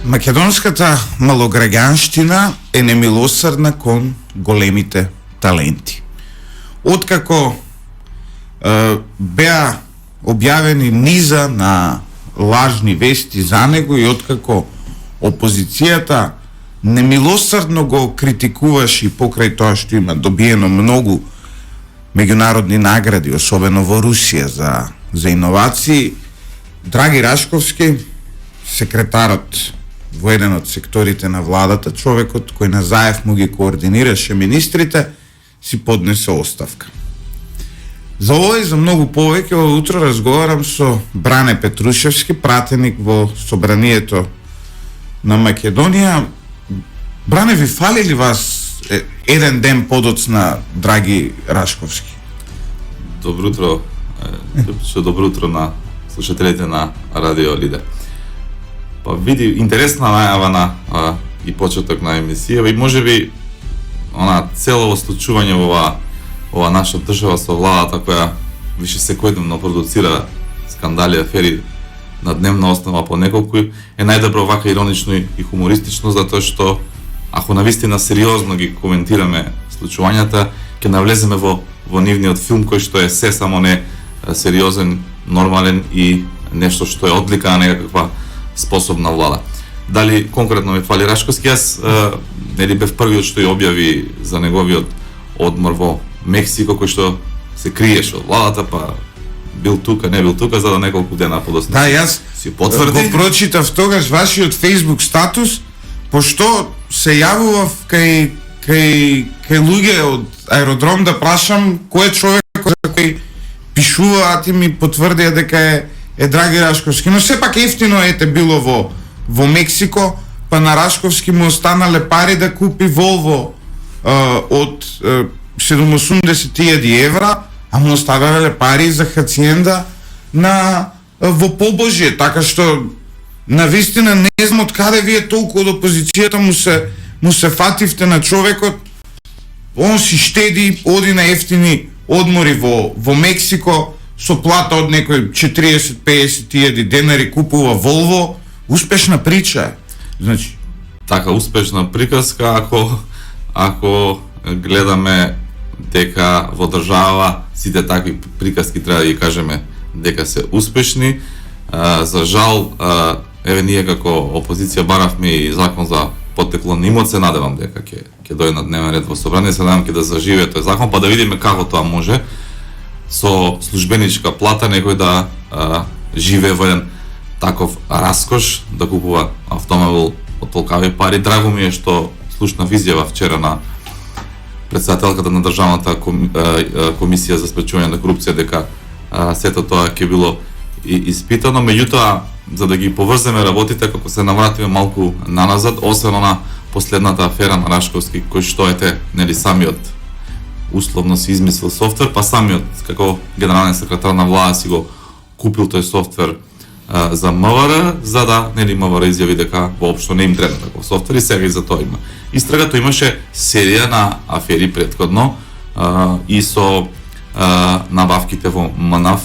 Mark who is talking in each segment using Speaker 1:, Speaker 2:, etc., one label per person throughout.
Speaker 1: Македонската малограѓанштина е немилосрдна кон големите таленти. Откако беа објавени низа на лажни вести за него и откако опозицијата немилосрдно го критикуваше и покрај тоа што има добиено многу меѓународни награди, особено во Русија за иновации, Драги Рашковски, секретарот во еден од секторите на владата, човекот кој на Заев му ги координираше министрите, си поднесе оставка. За ова и за многу повеќе ова утро разговарам со Бране Петрушевски, пратеник во Собранието на Македонија. Бране, ви фали ли вас еден ден подоцна Драги Рашковски?
Speaker 2: Добро утро, добро утро на слушателите на Радио Лидер. Па види, интересна најава на и почеток на емисија и можеби целово случување во ова наша држава со владата која више секојдневно продуцира скандали, афери на дневна основа по неколку, е најдобро вака иронично и хумористично, затоа што ако навистина сериозно ги коментираме случувањата, ќе навлеземе во нивниот филм кој што е се само не сериозен, нормален и нешто што е одлика на некаква способна влада. Дали конкретно ми фали Рашковски, јас нели бев првиот што ја објави за неговиот одмор во Мексико, кој што се криеше од владата, па бил тука, не бил тука, за да неколку дена подоцна.
Speaker 1: Да, јас
Speaker 2: си потврди.
Speaker 1: Го прочитав тогаш вашиот Facebook статус, пошто се јавував кај луѓе од аеродром да прашам кој е човек за кој пишува, а ти ми потврдија дека е Драги Рашковски. Но сепак ефтино било во Мексико, па на Рашковски му останале пари да купи Волво од 70.000 евра, а му останале пари за хациенда во побожие, така што навистина не знам од каде вие толку од опозицијата му се фативте на човекот. Он си штеди, оди на ефтини одмори во Мексико, со плата од некој 40-50 денари купува Волво. Успешна прича е. Значи,
Speaker 2: така успешна приказка ако гледаме дека во држава сите такви приказки треба да ги кажеме дека се успешни. За жал, еве ние како опозиција баравме и закон за поттекло на имот, се надевам дека ќе дојде на дневен ред во собрание, се надевам ќе да заживее тој закон, па да видиме како тоа може со службеничка плата некој да живее во еден таков раскош, да купува автомобил од толкави пари. Драго ми е што слушнав изјава вчера на председателката на Државната комисија за спречување на корупција дека сето тоа ќе било испитано. Меѓутоа, за да ги поврземе работите, како се навратиме малку наназад, освен на последната афера на Рашковски, кој што нели самиот условно си измислил софтвер, па самиот како генерален секретар на влада си го купил тој софтвер за МВР, за да нели МВР изјави дека воопшто не им треба таков софтвер и сега и за тоа има истрага. Тоа имаше серија на афери претходно и со набавките во МНАФ,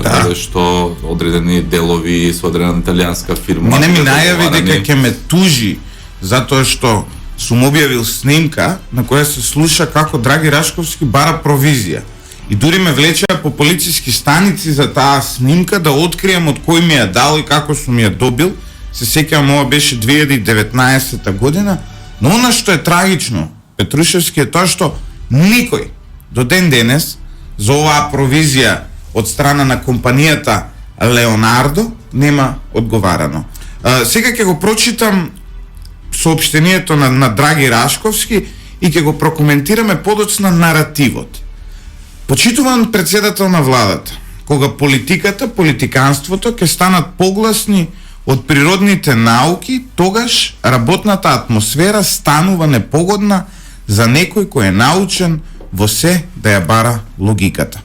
Speaker 2: каде што одредени делови со одредена италијанска фирма.
Speaker 1: Не ми најави дека ќе ме тужи затоа што сум објавил снимка на која се слуша како Драги Рашковски бара провизија. И дури ме влечеа по полициски станици за таа снимка да открием од кој ми ја дал и како сум ја добил. Се сеќавам, ова беше 2019 година, но она што е трагично, Петрушевски, е тоа што никој до ден денес за оваа провизија од страна на компанијата Леонардо нема одговарано. Сега ќе го прочитам соопштението на Драги Рашковски и ќе го прокоментираме подоцна наративот. Почитуван председател на владата, кога политиката, политиканството ќе станат погласни од природните науки, тогаш работната атмосфера станува непогодна за некој кој е научен во се да ја бара логиката.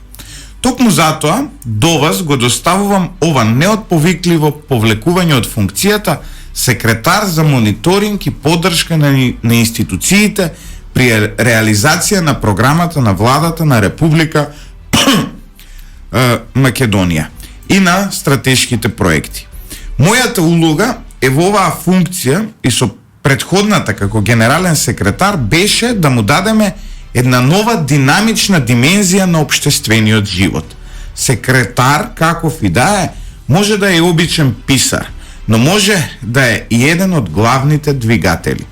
Speaker 1: Токму затоа до вас го доставувам ова неотповикливо повлекување од функцијата секретар за мониторинг и поддршка на институциите при реализација на програмата на владата на Република Македонија и на стратешките проекти. Мојата улога е во оваа функција и со предходната како генерален секретар беше да му дадеме една нова динамична димензија на општествениот живот. Секретар, каков и да е, може да е обичен писар, но може да е и еден од главните двигатели.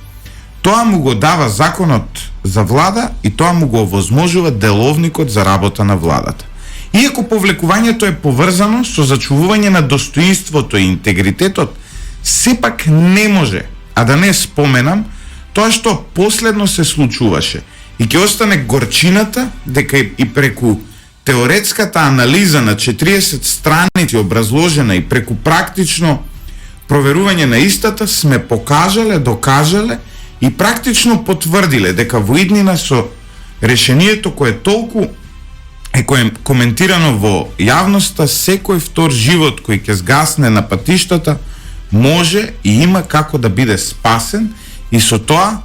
Speaker 1: Тоа му го дава законот за влада и тоа му го овозможува деловникот за работа на владата. Иако повлекувањето е поврзано со зачувување на достоинството и интегритетот, сепак не може, а да не споменам, тоа што последно се случуваше и ќе остане горчината дека и преку теоретската анализа на 40 страници образложена и преку практично проверување на истата сме покажале, докажале и практично потврдиле дека во иднина со решението кое толку е коментирано во јавноста, секој втор живот кој ќе згасне на патиштата може и има како да биде спасен и со тоа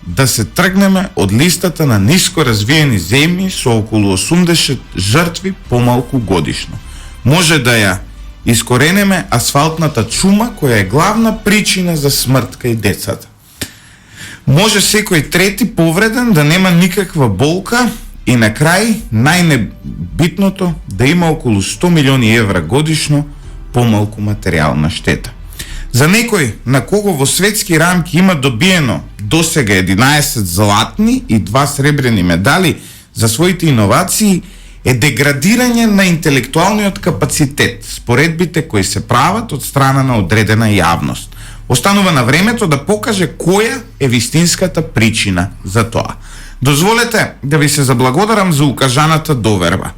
Speaker 1: да се тргнеме од листата на ниско развиени земји со околу 80 жртви помалку годишно. Може да ја искоренеме асфалтната чума која е главна причина за смрт кај децата. Може секој трети повреден да нема никаква болка и на крај најнебитното да има околу 100 милиони евра годишно помалку материјална штета. За некој на кого во светски рамки има добиено досега 11 златни и 2 сребрени медали за своите иновации е деградирање на интелектуалниот капацитет, споредбите кои се прават од страна на одредена јавност. Останува на времето да покаже која е вистинската причина за тоа. Дозволете да ви се заблагодарам за укажаната доверба,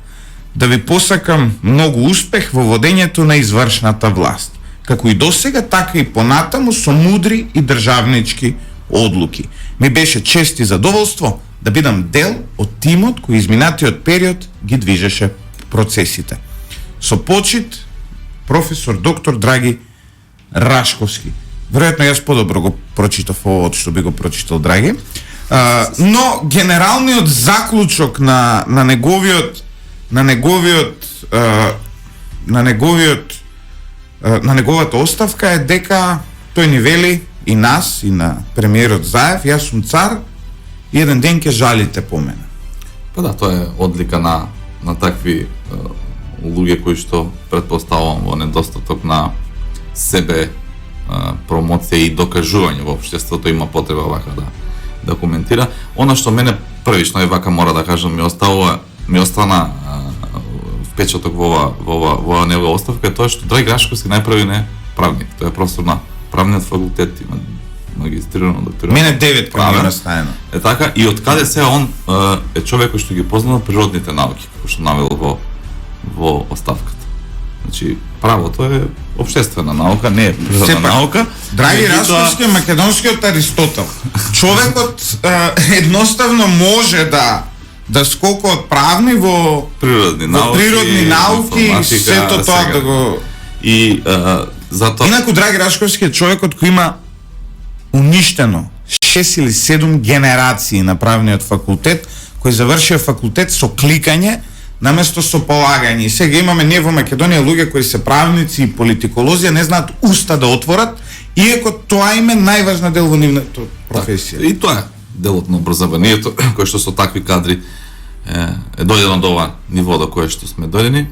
Speaker 1: да ви посакам многу успех во водењето на извршната власт, како и досега, така и понатаму со мудри и државнички одлуки. Ми беше чест и задоволство да бидам дел од тимот кој изминатиот период ги движеше процесите. Со почит, професор доктор Драги Рашковски. Веројатно јас подобро го прочитав ово од што би го прочитал Драги. Но генералниот заклучок на неговата оставка е дека тој ни вели и нас, и на премиерот Заев, јас сум цар и еден ден ќе жалите по мене.
Speaker 2: Па да, тоа е одлика на такви луѓе кои што претпоставувам во недостаток на себе промоција и докажување во општеството има потреба вака да коментира. Она што мене првично вака мора да кажам ми остана впечаток во ова негова оставка е тоа што Драги Рашковски најпрви не правник, тој е професор на правниот факултет, има магистрирано, докторирано.
Speaker 1: Мене 9 правно настаено.
Speaker 2: Е така, и од каде се он е човек кој што ги познава природните науки, како што навел во оставката. Значи, правото е општествена наука, не е природна наука.
Speaker 1: Драги Рашковски е македонскиот Аристотел. Човекот едноставно може да скока од правни во природни науки и сето тоа да го...
Speaker 2: И затоа...
Speaker 1: Инаку Драги Рашковски е човекот кој има уништено 6 или 7 генерации на правниот факултет, кој завршија факултет со кликање наместо со полагање. И сега имаме ние во Македонија луѓе кои се правници и политиколози, не знаат уста да отворат, иако тоа им е најважна дел во нивната професија.
Speaker 2: И тоа е делот на образованието, кој што со такви кадри е дојдено до ова ниво до кое што сме дојдени.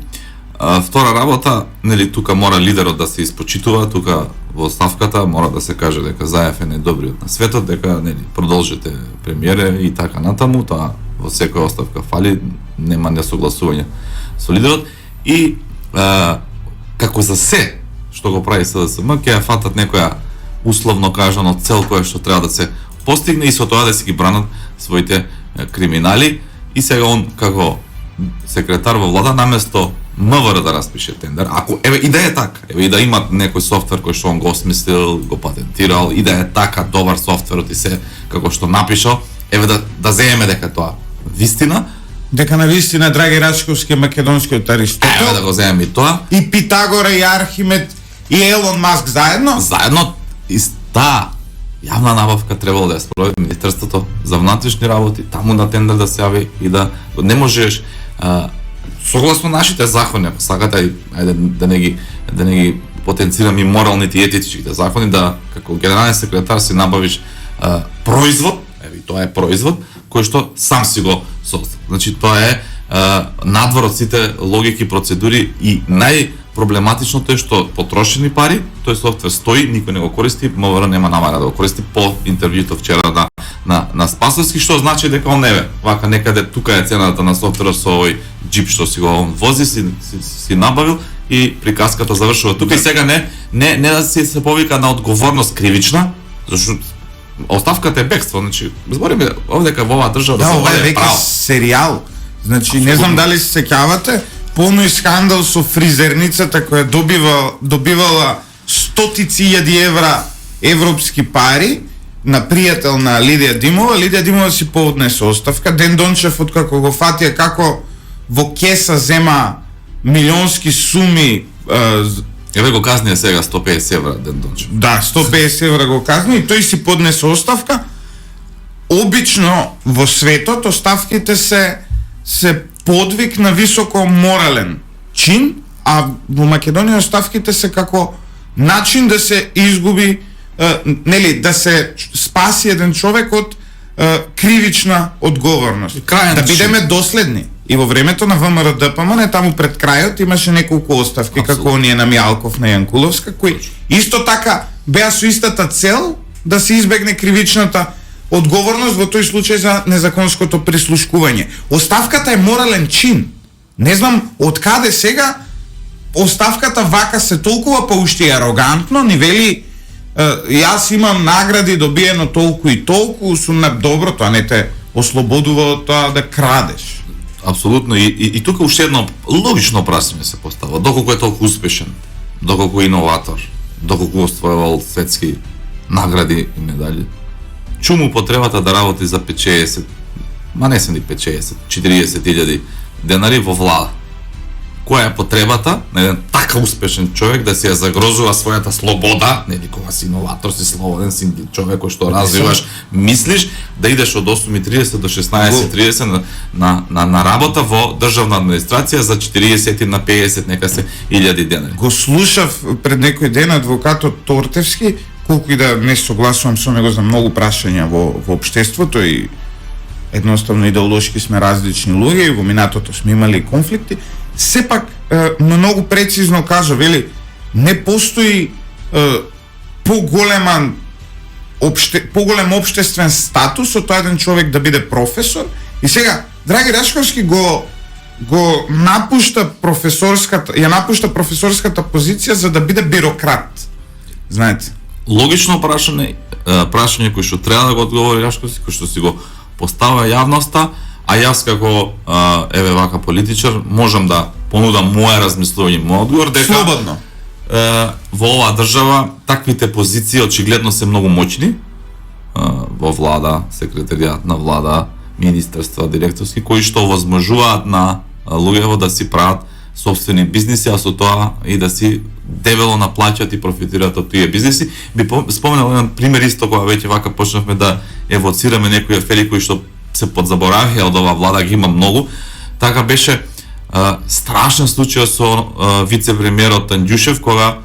Speaker 2: Втора работа, нели, тука мора лидерот да се испочитува, тука во ставката мора да се каже дека Заев е најдобриот на светот, дека нели продолжите премиере и така натаму, тоа во секоја оставка фали, нема несогласување со лидерот и како за се што го прави СДСМ, ќе ја фатат некоја условно кажано цел која што треба да се постигне и со тоа да си ги бранат своите криминали. И сега он како секретар во влада наместо МВР да распише тендер, ако еве и да е така, еве и да има некој софтвер кој што он го осмислил, го патентирал и да е така добар софтверот и се како што напишал, еве да земеме дека тоа вистина,
Speaker 1: дека на вистина Драги Рашковски е македонскиот Аристотел.
Speaker 2: Еве да го земеме и тоа.
Speaker 1: И Питагора и Архимед и Елон Маск заедно.
Speaker 2: И јавна набавка требало да ја спроведе Министерството за внатрешни работи, таму на тендер да се јави и да не можеш согласно нашите закони, ако сакате, ајде да не ги потенцираме и моралните и етичките закони, да како генерален секретар си набавиш производ, еви тоа е производ кој што сам си го создал. Значи тоа е надвор од сите логики, процедури и најпроблематичното е што потрошени пари, тој софтвер стои, никој не го користи, МВР нема намера да го користи по интервјуто вчера на Спасовски, што значи дека он неве, вака некаде тука е цената на софтверот со овој джип што си го вози, си набавил и приказката завршува тука и сега не да се повика на одговорност кривична, зашто оставката е бегство, значи збориме овдека во оваа држава
Speaker 1: да ова е веќе серијал. Значи не знам дали се сеќавате, полно и скандал со фризерницата која добивала стотици илјади евра европски пари на пријател на Лидија Димова. Лидија Димова си поднесе оставка. Ден Дончев откако го фатија како во кеса зема милионски суми.
Speaker 2: Еве го казнија сега 150 евра Ден Дончев.
Speaker 1: Да, 150 евра го казни и тој си поднесе оставка. Обично во светот оставките се подвиг на високо морален чин, а во Македонија оставките се како начин да се изгуби нели да се спаси еден човек од кривична одговорност. Да бидеме доследни. И во времето на ВМРО ДПМН, таму пред крајот имаше неколку оставки, како оние на Мијалков, на Јанкуловска, кои исто така беа со истата цел да се избегне кривичната одговорност во тој случај за незаконското прислушкување. Оставката е морален чин. Не знам од каде сега оставката вака се толкува поушти арогантно, ни вели јас имам награди добиено толку и толку, сум на доброто, а не те ослободува од тоа да крадеш.
Speaker 2: Апсолутно и тука уште едно логично прашање се постава. Доколку е толку успешен, доколку е иноватор, доколку оствојувал светски награди и медали, чуму потребата да работи за 50, ма не се ни 50, 40.000 денари во влада? Која е потребата на еден така успешен човек да си ја загрозува својата слобода, нели кога си иноватор, си слободен, си човек кој што развиваш, мислиш да идеш од 8:30 до 16:30 на работа во државна администрација за 40 на 50 нека се илјади денари.
Speaker 1: Го слушав пред некој ден адвокатот Тортевски, колку и да не согласувам со него за многу прашања во општеството и едноставно идеолошки сме различни луѓе и во минатото сме имали конфликти, сепак многу прецизно кажа, вели, не постои поголем општествен статус од тоа еден човек да биде професор и сега Драги Рашковски го напушта професорската позиција за да биде бюрократ. Знаете.
Speaker 2: Логично прашање кој што треба да го одговори Рашковски, кој што си го постава јавноста, а јас како еве вака политичар можам да понудам моја размислување, мој одговор дека
Speaker 1: слободно
Speaker 2: во оваа држава таквите позиции очигледно се многу моќни во влада, секретаријат на влада, министерства, директорски кои што овозможуваат на луѓето да си прават сопствени бизниси, а со тоа и да си дебело наплаќаат и профитираат од тие бизниси. Би споменал еден пример исто кога веќе вака почнавме да евоцираме некои афери кои што се подзаборавија од оваа влада, ги има многу. Така беше страшен случај со вице-премиерот Андјушев, кога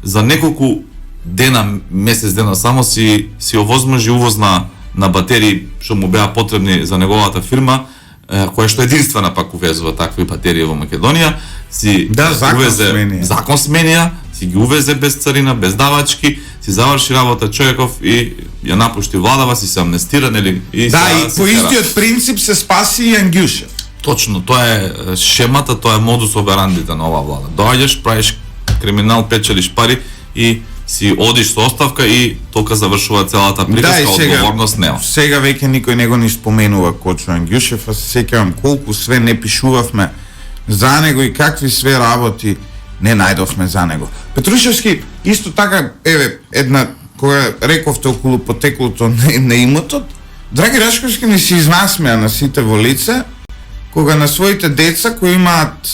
Speaker 2: за неколку дена, месец дена само си овозможи увоз на батерии што му беа потребни за неговата фирма, која што единствена пак увезува такви батерии во Македонија, си увезе закон сменија, си ги увезе без царина, без давачки, си заврши работа човеков и ја напушти владава, си се амнестира, нели?
Speaker 1: И по истиот принцип се спаси и Андјушев.
Speaker 2: Точно, тоа е шемата, тоа е модус операндите на оваа влада. Доаѓаш, правиш криминал, печелиш пари и си одиш со оставка и тока завршува целата приказка, одговорност нема.
Speaker 1: Сега веќе никој не го ни споменува Кочо Андјушев, а се сеќавам колку све не пишувавме за него и какви све работи не најдовме за него. Петрушевски исто така, еве, една која рековте околу потеклото на имотот, Драги Рашковски ни се изнасмеа на сите во лице, кога на своите деца кои имаат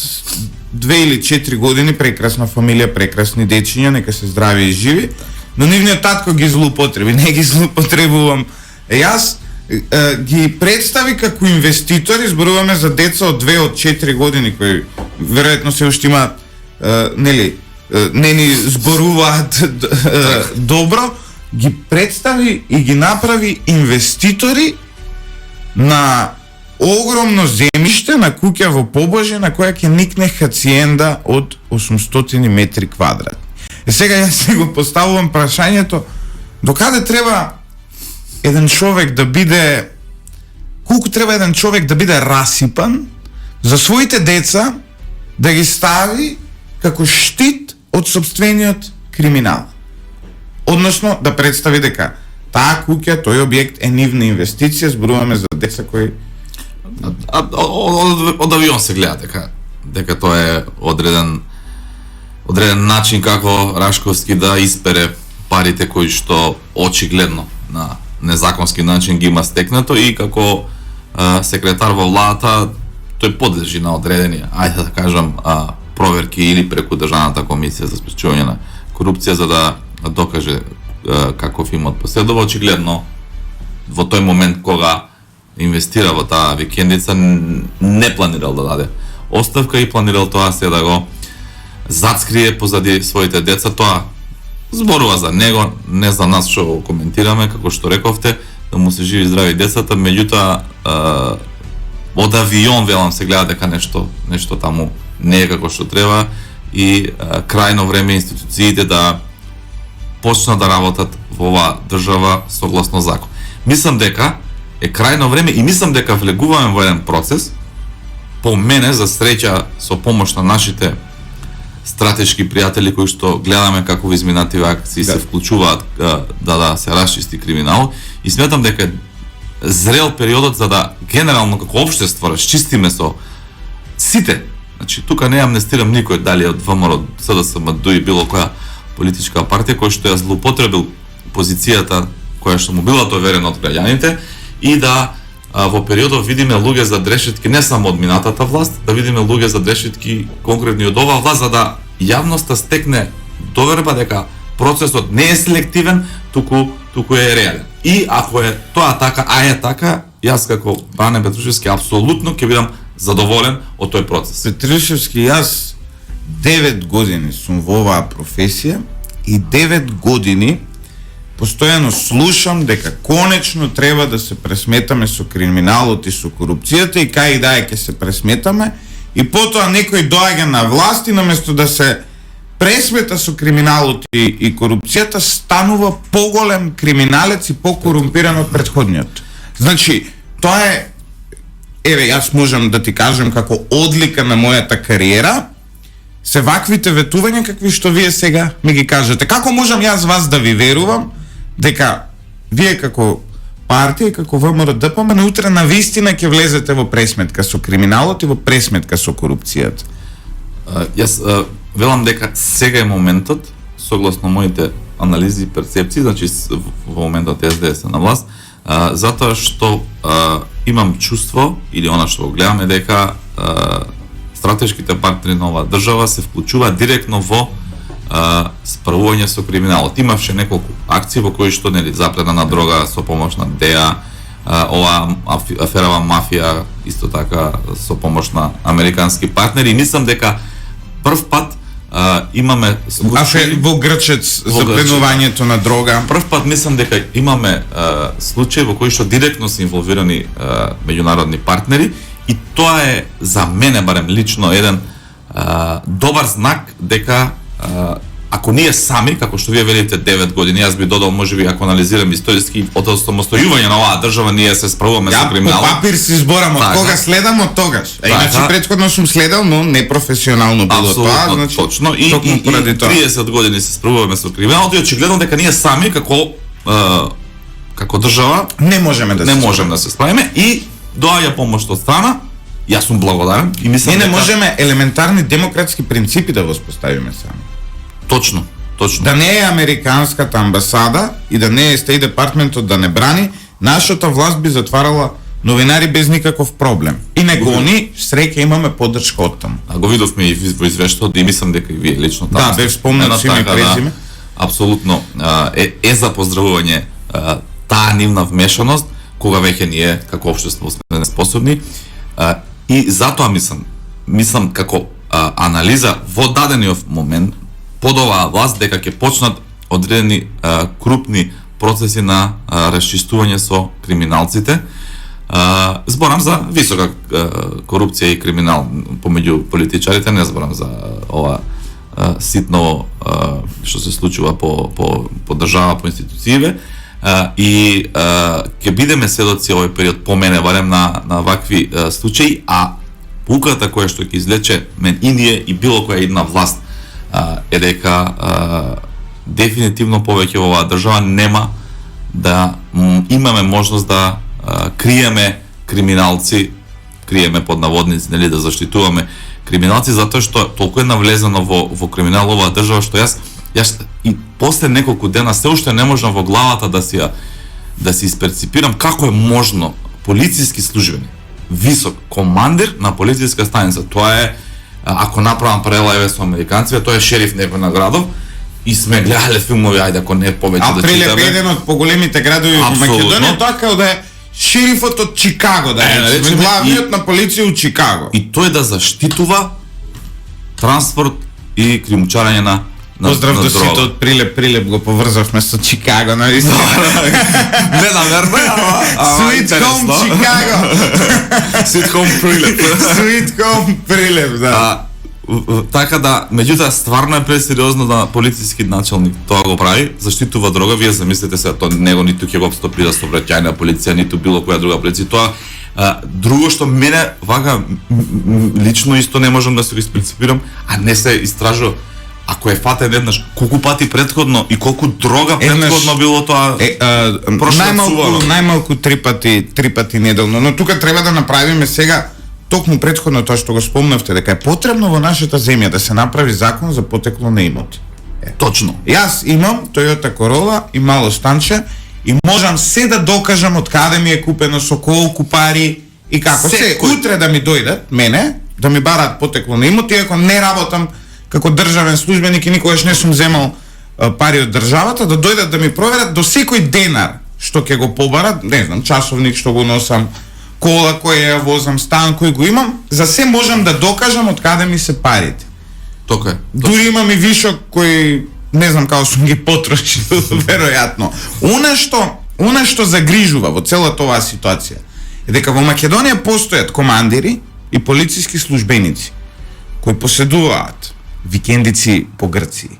Speaker 1: 2 или 4 години, прекрасна фамилија, прекрасни дечиња, нека се здрави и живи, но нивниот татко ги злоупотреби, не ги злоупотребувам. Јас ги представи како инвеститори, зборуваме за деца од 2 од 4 години кои веројатно се уште имаат нели не ни зборуваат добро, ги представи и ги направи инвеститори на огромно земјиште, на куќа во Побожје, на која ќе никне хациенда од 800 метри квадратни. Сега јас си го поставувам прашањето, докаде треба еден човек да биде, колку треба еден човек да биде расипан за своите деца да ги стави како штит од сопствениот криминал. Односно да представи дека таа куќа, тој објект е нивна инвестиција, зборуваме за деца кои
Speaker 2: од авион се гледа дека тоа е одреден начин како Рашковски да испере парите кои што очигледно на незаконски начин ги има стекнато и како секретар во владата тој подлежи на одредени, ајде да кажам, проверки или преку Државната комисија за спречување на корупција за да докаже каков имот поседува. Очигледно во тој момент кога инвестира во таа викендица не планирал да даде оставка и планирал тоа се да го зацкрие позади своите деца. Тоа зборува за него, не за нас што го коментираме, како што рековте, да му се живи здрави децата, меѓутоа од авион велам се гледа дека нешто таму не е како што треба и крајно време институциите да почнат да работат во оваа држава согласно закон. Мислам дека е крајно време и мислам дека влегуваме во еден процес, по мене за среќа со помош на нашите стратешки пријатели кои што гледаме како во изминативе акции се вклучуваат да се расчисти криминал и сметам дека зрел периодот за да генерално како општество расчистиме со сите. Значи тука не амнестирам никој, дали од ВМРО, СДСМ, и било која политичка партија кој што ја злоупотребил позицијата која што му била доверена од граѓаните и да во периодот видиме луѓе за дрешетки не само од минатата власт, да видиме луѓе за дрешетки конкретни од оваа власт за да јавноста стекне доверба дека процесот не е селективен, туку е реален. И ако е тоа така, е така, јас како Бане Петрушевски апсолутно ќе бидам задоволен од тој процес.
Speaker 1: Петрушевски, јас 9 години сум во оваа професија и 9 години постојано слушам дека конечно треба да се пресметаме со криминалот и со корупцијата и кај да е ќе се пресметаме и потоа некој доаѓа на власт и наместо да се пресмета со криминалот и корупцијата станува поголем криминалец и покорумпиран од претходниот. Значи, тоа е, еве, јас можам да ти кажем како одлика на мојата кариера, се ваквите ветувања какви што вие сега ми ги кажете. Како можам јас вас да ви верувам дека вие како партија и како ВМРО ДПМН утре на вистина ќе влезете во пресметка со криминалот и во пресметка со корупцијата?
Speaker 2: Јас велам дека сега е моментот, согласно моите анализи и перцепции, значи во моментот СДС на власт, затоа што имам чувство, или она што го гледаме, дека стратешките партнери на оваа држава се вклучуваат директно во справување со криминалот. Имавше неколку акции во кои што запредна на дрога со помош на ДЕА, ова аферава мафија исто така со помош на американски партнери и мислам дека прв пат имаме
Speaker 1: случаи во Грчец за пленувањето на дрога.
Speaker 2: Прв пат мислам дека имаме случаи во кои што директно се инволвирани меѓународни партнери и тоа е за мене барем лично еден добар знак дека ако ние сами, како што вие велите 9 години, јас би додал можеби ако анализирам историски од самостојување на оваа држава ние се справуваме со криминалот.
Speaker 1: По папир си зборам од кога следам од тогаш. Иначе претходно сум следел, но непрофесионално било тоа, значи
Speaker 2: точно и 30 години се справуваме со криминалот и очигледно дека ние сами како држава
Speaker 1: не можеме
Speaker 2: да се справиме и доаѓа помош од страна. Јас сум благодарен и мислам
Speaker 1: дека не можеме елементарни демократски принципи да воспоставиме сами.
Speaker 2: Точно.
Speaker 1: Да не е американската амбасада и да не е Стейт департментот да не брани, нашата власт би затварала новинари без никаков проблем. И не гони, среќа имаме поддршка од таму.
Speaker 2: Го видовме и во извештаот и мислам дека и вие лично таму.
Speaker 1: Да, бе спомнат име и презиме.
Speaker 2: Апсолутно е за поздравување таа нивна вмешаност кога веќе ние како општество сме неспособни и затоа мислам како анализа во дадениот момент под оваа власт дека ќе почнат одредени крупни процеси на расчистување со криминалците. Зборам за висока корупција и криминал помеѓу политичарите, не зборам за ова ситно што се случува по држава, по институциите. И ќе бидеме сведоци овој период, по мене барем, на вакви случаи, а пуката која што ќе излече мен и ние и било која една власт е дека дефинитивно повеќе во оваа држава нема да имаме можност да криеме криминалци, криеме под наводници, нели, да заштитуваме криминалци, затоа што толку е навлезено во криминал оваа држава, што јас и после неколку дена се уште не можам во главата да си исперципирам како е можно полициски службеник, висок командир на полициска станица, тоа е, ако направам паралела еве со американците, тоа е шериф некој на градов, и сме гледале филмови, ајде ако не повеќе да читаме.
Speaker 1: Прилеп е еден од поголемите градови во Македонија, тоа како да е шерифот од Чикаго, да е главниот на полиција од Чикаго.
Speaker 2: И тој да заштитува транспорт и кримчарење на
Speaker 1: Поздрав до сите од Прилеп го поврзавме со Чикаго, нали?
Speaker 2: Не намерно,
Speaker 1: Sweet Home Chicago.
Speaker 2: Sweet Home Прилеп.
Speaker 1: Sweet Home Прилеп, да.
Speaker 2: Така да, меѓутоа стварно е пресериозно да полициски началник тоа го прави, заштитува дрога, вие замислете се, тоа него ниту ќе го обстопи да сообраќајна полиција, ниту било која друга полиција, тоа друго што мене вака лично исто не можам да се го испринципирам, а не се истражува. Ако е фатен еднаш, колку пати претходно и колку дрога претходно било тоа?
Speaker 1: Најмалку 3 пати неделно, но тука треба да направиме сега токму претходно тоа што го спомнавте, дека е потребно во нашата земја да се направи закон за потекло на имоти.
Speaker 2: Точно.
Speaker 1: Јас имам Toyota Corolla и мало станче и можам се да докажам од каде ми е купено, со колку пари и како. Се утре да ми дојдат мене, да ми бараат потекло на имоти, ако не работам како државен службеник и никогаш не сум земал пари од државата, да дојдат да ми проверат до секој денар што ќе го побарат, не знам, часовник што го носам, кола која ја возам, стан кој го имам, за се можам да докажам од каде ми се парите.
Speaker 2: Тока е.
Speaker 1: Дури имам и вишок кој не знам како сум ги потрошил, веројатно. Она што загрижува во целата оваа ситуација е дека во Македонија постојат командири и полициски службеници кои поседуваат викендици по Грција,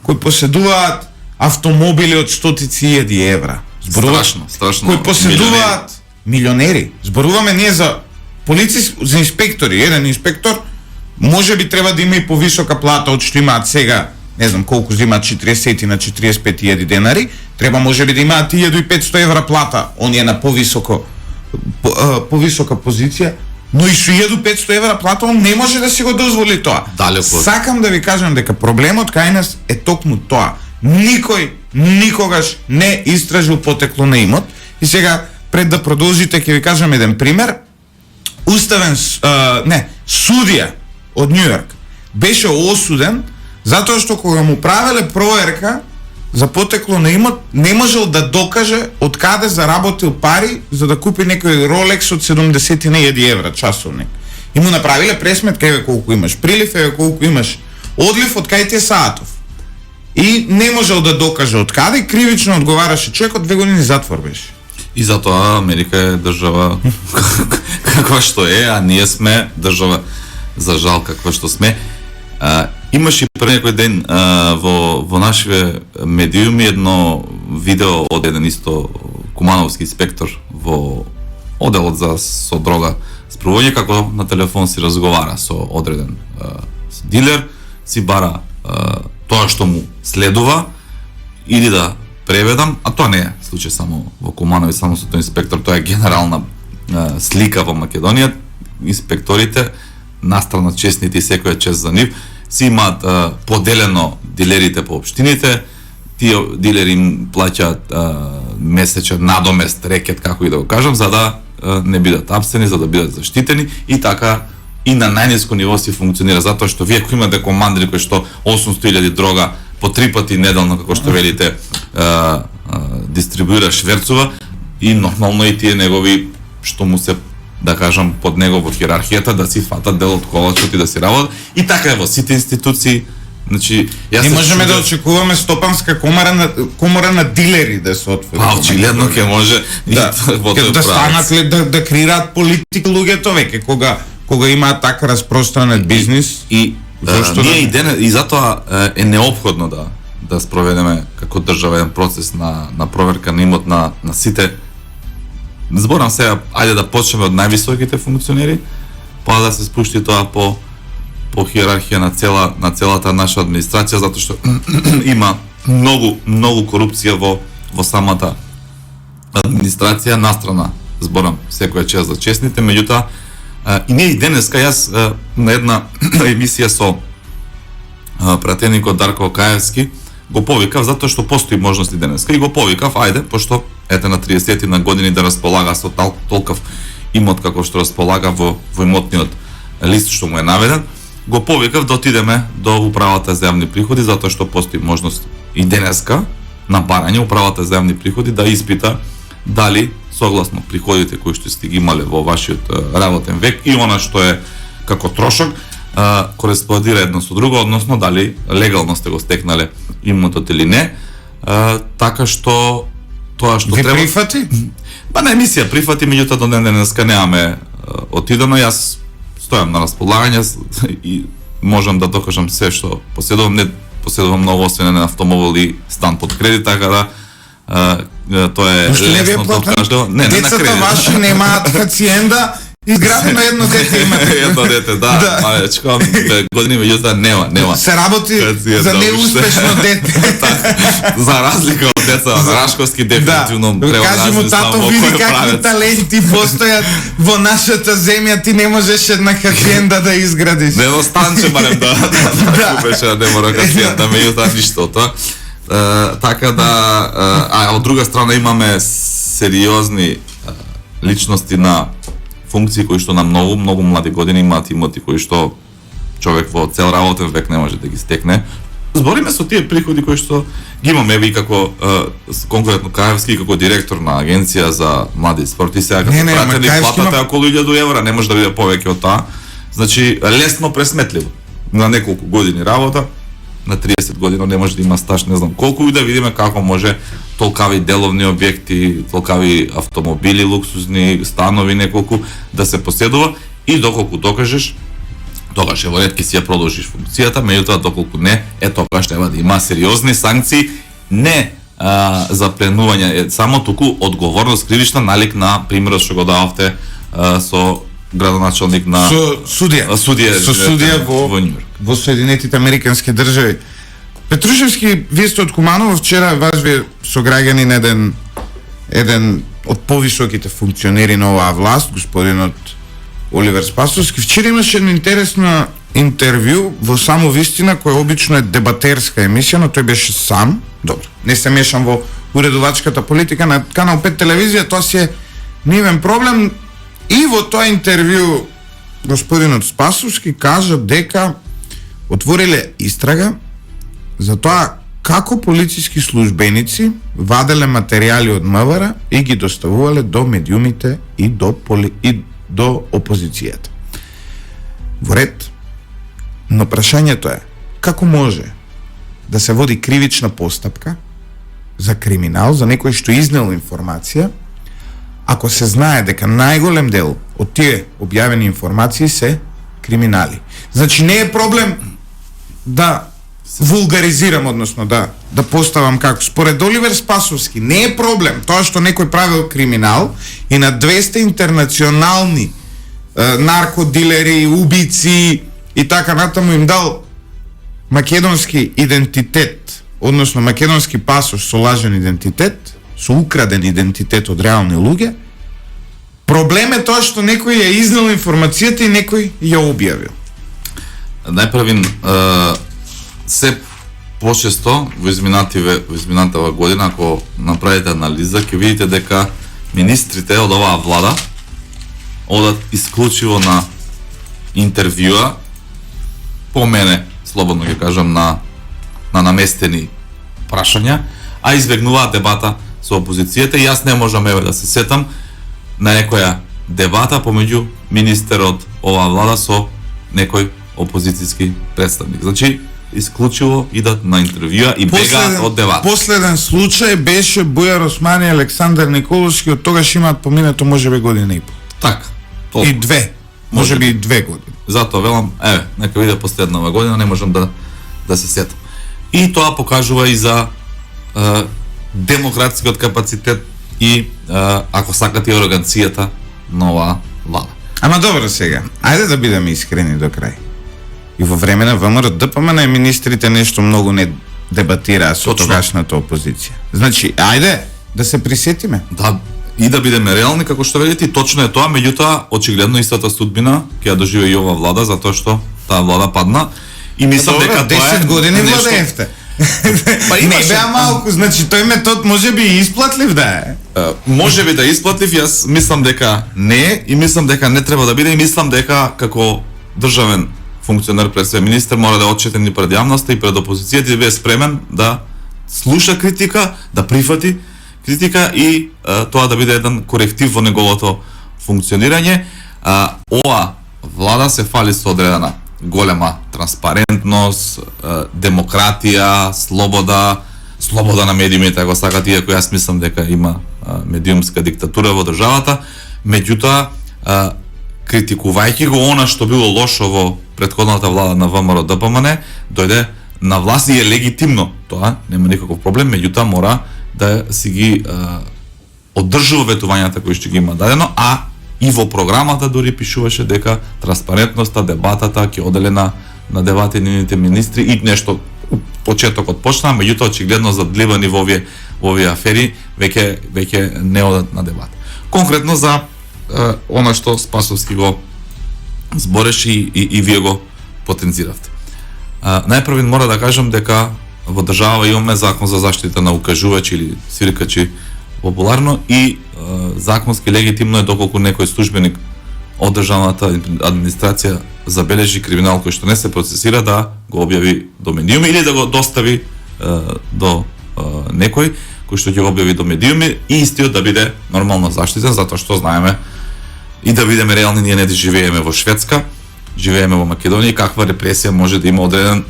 Speaker 1: кои поседуваат автомобили од стотици илјади евра.
Speaker 2: Страшно.
Speaker 1: Кои поседуваат милионери. Зборуваме ние за за инспектори. Еден инспектор може би треба да има и повисока плата од што имаат сега, не знам колку земаат, 40 на 45.000 денари, треба може би да имаат 1500 евра плата, он е на повисока позиција, но и со 1500 евра плата он не може да си го дозволи тоа. Сакам да ви кажам дека проблемот кај нас е токму тоа. Никој никогаш не истражил потекло на имот. И сега, пред да продолжите, ќе ви кажам еден пример. Судија од Њујорк беше осуден затоа што кога му правеле проверка за потекло на имот, не можел да докаже од каде заработил пари за да купи некој Rolex од 70.000 евра часовник. И му направиле пресметка, еве колку имаш прилив, еве колку имаш одлив, од кај ти е саатов. И не можел да докаже од каде, кривично одговараше човекот, 2 години затвор беше.
Speaker 2: И затоа Америка е држава каква што е, а ние сме држава за жал каква што сме. Имаше пред некој ден во нашите медиуми едно видео од еден исто кумановски инспектор во оделот за со дрога спровоѓање, како на телефон си разговара со одреден дилер, си бара тоа што му следува или да преведам, а тоа не е случај само во Куманови, само со тој инспектор, тоа е генерална слика во Македонија. Инспекторите, настрана честните и секоја чест за нив, си имаат поделено дилерите по општините, тие дилери им плаќаат месечен надомест, рекет, како и да го кажам, за да не бидат апсени, за да бидат заштитени и така и на најниско ниво си функционира, затоа што вие ако имате командири кои што 800.000 дрога по 3 пати неделно, како што велите, дистрибуира, шверцува, и нормално и тие негови што му се, да кажам, под него во хиерархијата, да си фатат дел од колачот и да си работат. И така е во сите институции, Значи, јас
Speaker 1: Не
Speaker 2: се
Speaker 1: можеме да
Speaker 2: чудев-
Speaker 1: очекуваме стопанска комора на дилери да се отвори.
Speaker 2: Па, очигледно ќе може
Speaker 1: Да,
Speaker 2: во тој
Speaker 1: да
Speaker 2: правец.
Speaker 1: станат ли, да креираат политика луѓето веќе кога имаат така распространет бизнис
Speaker 2: И
Speaker 1: зошто
Speaker 2: ние
Speaker 1: да не?
Speaker 2: и затоа е неопходно да спроведеме како држава еден процес на проверка на имот на сите. Зборам сега, ајде да почнеме од највисоките функционери, па да се спушти тоа по хиерархија на целата наша администрација, затоа што има многу корупција во самата администрација, настрана зборам секоја чест за честните, меѓутоа и ние и денеска јас на една емисија со пратеникот Дарко Каевски го повикав затоа што постои можности денеска и го повикав, ајде, пошто ете на 30 на години да располага со толков имот како што располага во имотниот лист што му е наведен, го повикав да отидеме до управата за јавни приходи затоа што постои можност и денеска на барање управата за јавни приходи да испита дали согласно приходите кои што сте ги имале во вашиот работен век и она што е како трошок кореспондира едно со друго, односно дали легално сте го стекнале имотот или не, така што тоа што
Speaker 1: Ви
Speaker 2: треба...
Speaker 1: прифати?
Speaker 2: Па на емисија прифати, меѓутоа до ден денеска немаме отидено, јас стојам на располагање и можам да докажам се што поседувам, не поседувам многу освен на автомобил и стан под кредит, така да тоа е
Speaker 1: Уште не ви е
Speaker 2: лесно
Speaker 1: платен?
Speaker 2: докажано. Не, на
Speaker 1: Децата
Speaker 2: кредит.
Speaker 1: ваши немаат хациенда, изградено едно дете имате.
Speaker 2: Едно дете, да. А, чекам години, меѓутоа нема.
Speaker 1: Се работи
Speaker 2: Хациенда
Speaker 1: за
Speaker 2: уште.
Speaker 1: неуспешно дете.
Speaker 2: За разлика од деца на Рашковски, дефинитивно
Speaker 1: Да,
Speaker 2: треба
Speaker 1: кажи му, тато,
Speaker 2: во
Speaker 1: види
Speaker 2: кој
Speaker 1: какви
Speaker 2: правец.
Speaker 1: таленти постојат во нашата земја, ти не можеш една хациенда да изградиш.
Speaker 2: Не едно станче барем да купеше, да не мора хациенда, меѓутоа ништото. Така да, а од друга страна имаме сериозни личности на функции кои што на многу млади години имаат имоти кои што човек во цел работен век не може да ги стекне. Збориме со тие приходи кои што ги имаме ви како конкретно Каевски како директор на агенција за млади спорти, сега како
Speaker 1: Не, ама
Speaker 2: пратеник
Speaker 1: Каевски
Speaker 2: платата е
Speaker 1: има-
Speaker 2: околу 1000 евра, не може да биде повеќе од тоа. Значи лесно пресметливо. На неколку години работа, на 30 години не може да има стаж, не знам колку, и да видиме како може толкави деловни објекти, толкави автомобили луксузни, станови неколку да се поседува и доколку докажеш, тогаш е во ред ќе си ја продолжиш функцијата, меѓутоа доколку не, тогаш треба да има сериозни санкции, не за пленување, само туку одговорност кривична налик на примерот што го дававте со градоначалник на
Speaker 1: Со судија. Со судија
Speaker 2: во Њујорк.
Speaker 1: во Соединетите Американски држави. Петрушевски, вие сте од Куманово, вчера вас ви сограѓани на еден од повисоките функционери на оваа власт, господинот Оливер Спасовски. Вчера имаше едно интересно интервју во Само вистина, која обично е дебатерска емисија, но тој беше сам. Добро, не се мешам во уредувачката политика на Канал 5 телевизија, тоа си е нивен проблем. И во тоа интервју господинот Спасовски кажа дека отвориле истрага за тоа како полициски службеници ваделе материјали од МВР и ги доставувале до медиумите и до опозицијата. Во ред, но прашањето е како може да се води кривична постапка за криминал, за некој што изнел информација, ако се знае дека најголем дел од тие објавени информации се криминали. Значи не е проблем да вулгаризирам, односно да поставам како според Оливер Спасовски, не е проблем тоа што некој правил криминал и на 200 интернационални наркодилери, убици и така натаму им дал македонски идентитет, односно македонски пасош со лажен идентитет, со украден идентитет од реални луѓе. Проблем е тоа што некој ја изнел информацијата и некој ја објавил.
Speaker 2: Најпрвин се почесто во изминатава година, ако направите анализа, ќе видите дека министрите од оваа влада одат исклучиво на интервјуа, по мене, слободно ќе кажам, на наместени прашања, а избегнуваат дебата со опозицијата и јас не можам да се сетам на некоја дебата помеѓу министерот оваа влада со некој опозицијски представник. Значи, исклучиво идат на интервјуа и бегаат од дебат.
Speaker 1: Последен случај беше Бујар Османи и Александар Николовски, од тогаш имаат поминато можеби година и пол.
Speaker 2: Така.
Speaker 1: И две. Можеби и 2 години.
Speaker 2: Затоа велам, нека биде последнава година, не можам да се сетам. И тоа покажува и за демократскиот капацитет и ако сакате ароганцијата на оваа влада.
Speaker 1: Ама добро сега, ајде да бидеме искрени до крај. И во време на ВМРО ДПМН министрите нешто многу не дебатираа со тогашната опозиција. Значи, ајде да се присетиме.
Speaker 2: Да, и да бидеме реални, како што велите, точно е тоа, меѓутоа очигледно истата судбина ќе ја доживее и ова влада, затоа што таа влада падна. И мислам дека тоа
Speaker 1: 10 години владеевте. Па не беа малку, значи тој метод можеби и исплатлив да е.
Speaker 2: Можеби да е исплатлив, јас мислам дека не, и мислам дека не треба да биде, и мислам дека како државен функционер, пред све министер, мора да е отчетен и пред јавноста и пред опозицијата и да биде спремен да слуша критика, да прифати критика и тоа да биде еден коректив во неговото функционирање. Ова влада се фали со одредена голема транспарентност, демократија, слобода на медиумите, ако сакате, иако јас мислам дека има медиумска диктатура во државата, меѓутоа критикувајќи го она што било лошо во претходната влада на ВМРО ДПМН, дојде на власт и е легитимно тоа, нема никаков проблем, меѓутоа мора да си ги одржува ветувањата кои што ги има дадено, и во програмата дури пишуваше дека транспарентноста, дебатата ќе оделе на дебати нивните министри и нешто почетокот почна, меѓутоа очигледно задливани во овие афери веќе не одат на дебат. Конкретно за она што Спасовски го збореше и вие го потенциравте. Најпрвен мора да кажам дека во држава имаме закон за заштита на укажувачи или свиркачи популарно и законски легитимно е доколку некој службеник од државната администрација забележи криминал кој што не се процесира да го објави до медиуми или да го достави до некој кој што ќе го објави до медиуми и истиот да биде нормално заштитен, затоа што знаеме и да бидеме реални, ние не живееме во Шведска, живееме во Македонија, каква репресија може да има одреден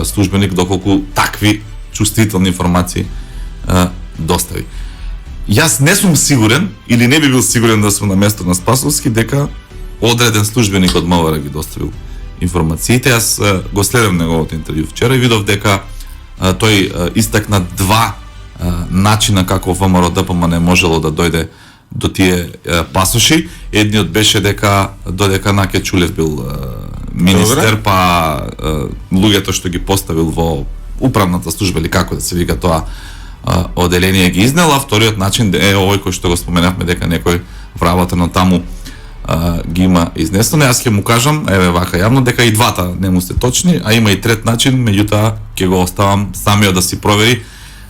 Speaker 2: службеник доколку такви чувствителни информации достави. Јас не сум сигурен, или не би бил сигурен да сум на место на Спасовски, дека одреден службеник од МВР ги доставил информациите. Јас го следам неговото интервју вчера и видов дека тој истакна два начина како ВМРО ДПМН можело да дојде до тие пасоши. Едниот беше дека додека Наке Чулев бил министер, па луѓето што ги поставил во управната служба или како да се вика тоа оделение ги изнела. Вториот начин е овој кој што го споменавме дека некој вработено таму ги има изнесено. Јас ќе му кажам, еве вака јавно, дека и двата не му се точни, а има и трет начин, меѓутоа ќе го оставам самиот да си провери.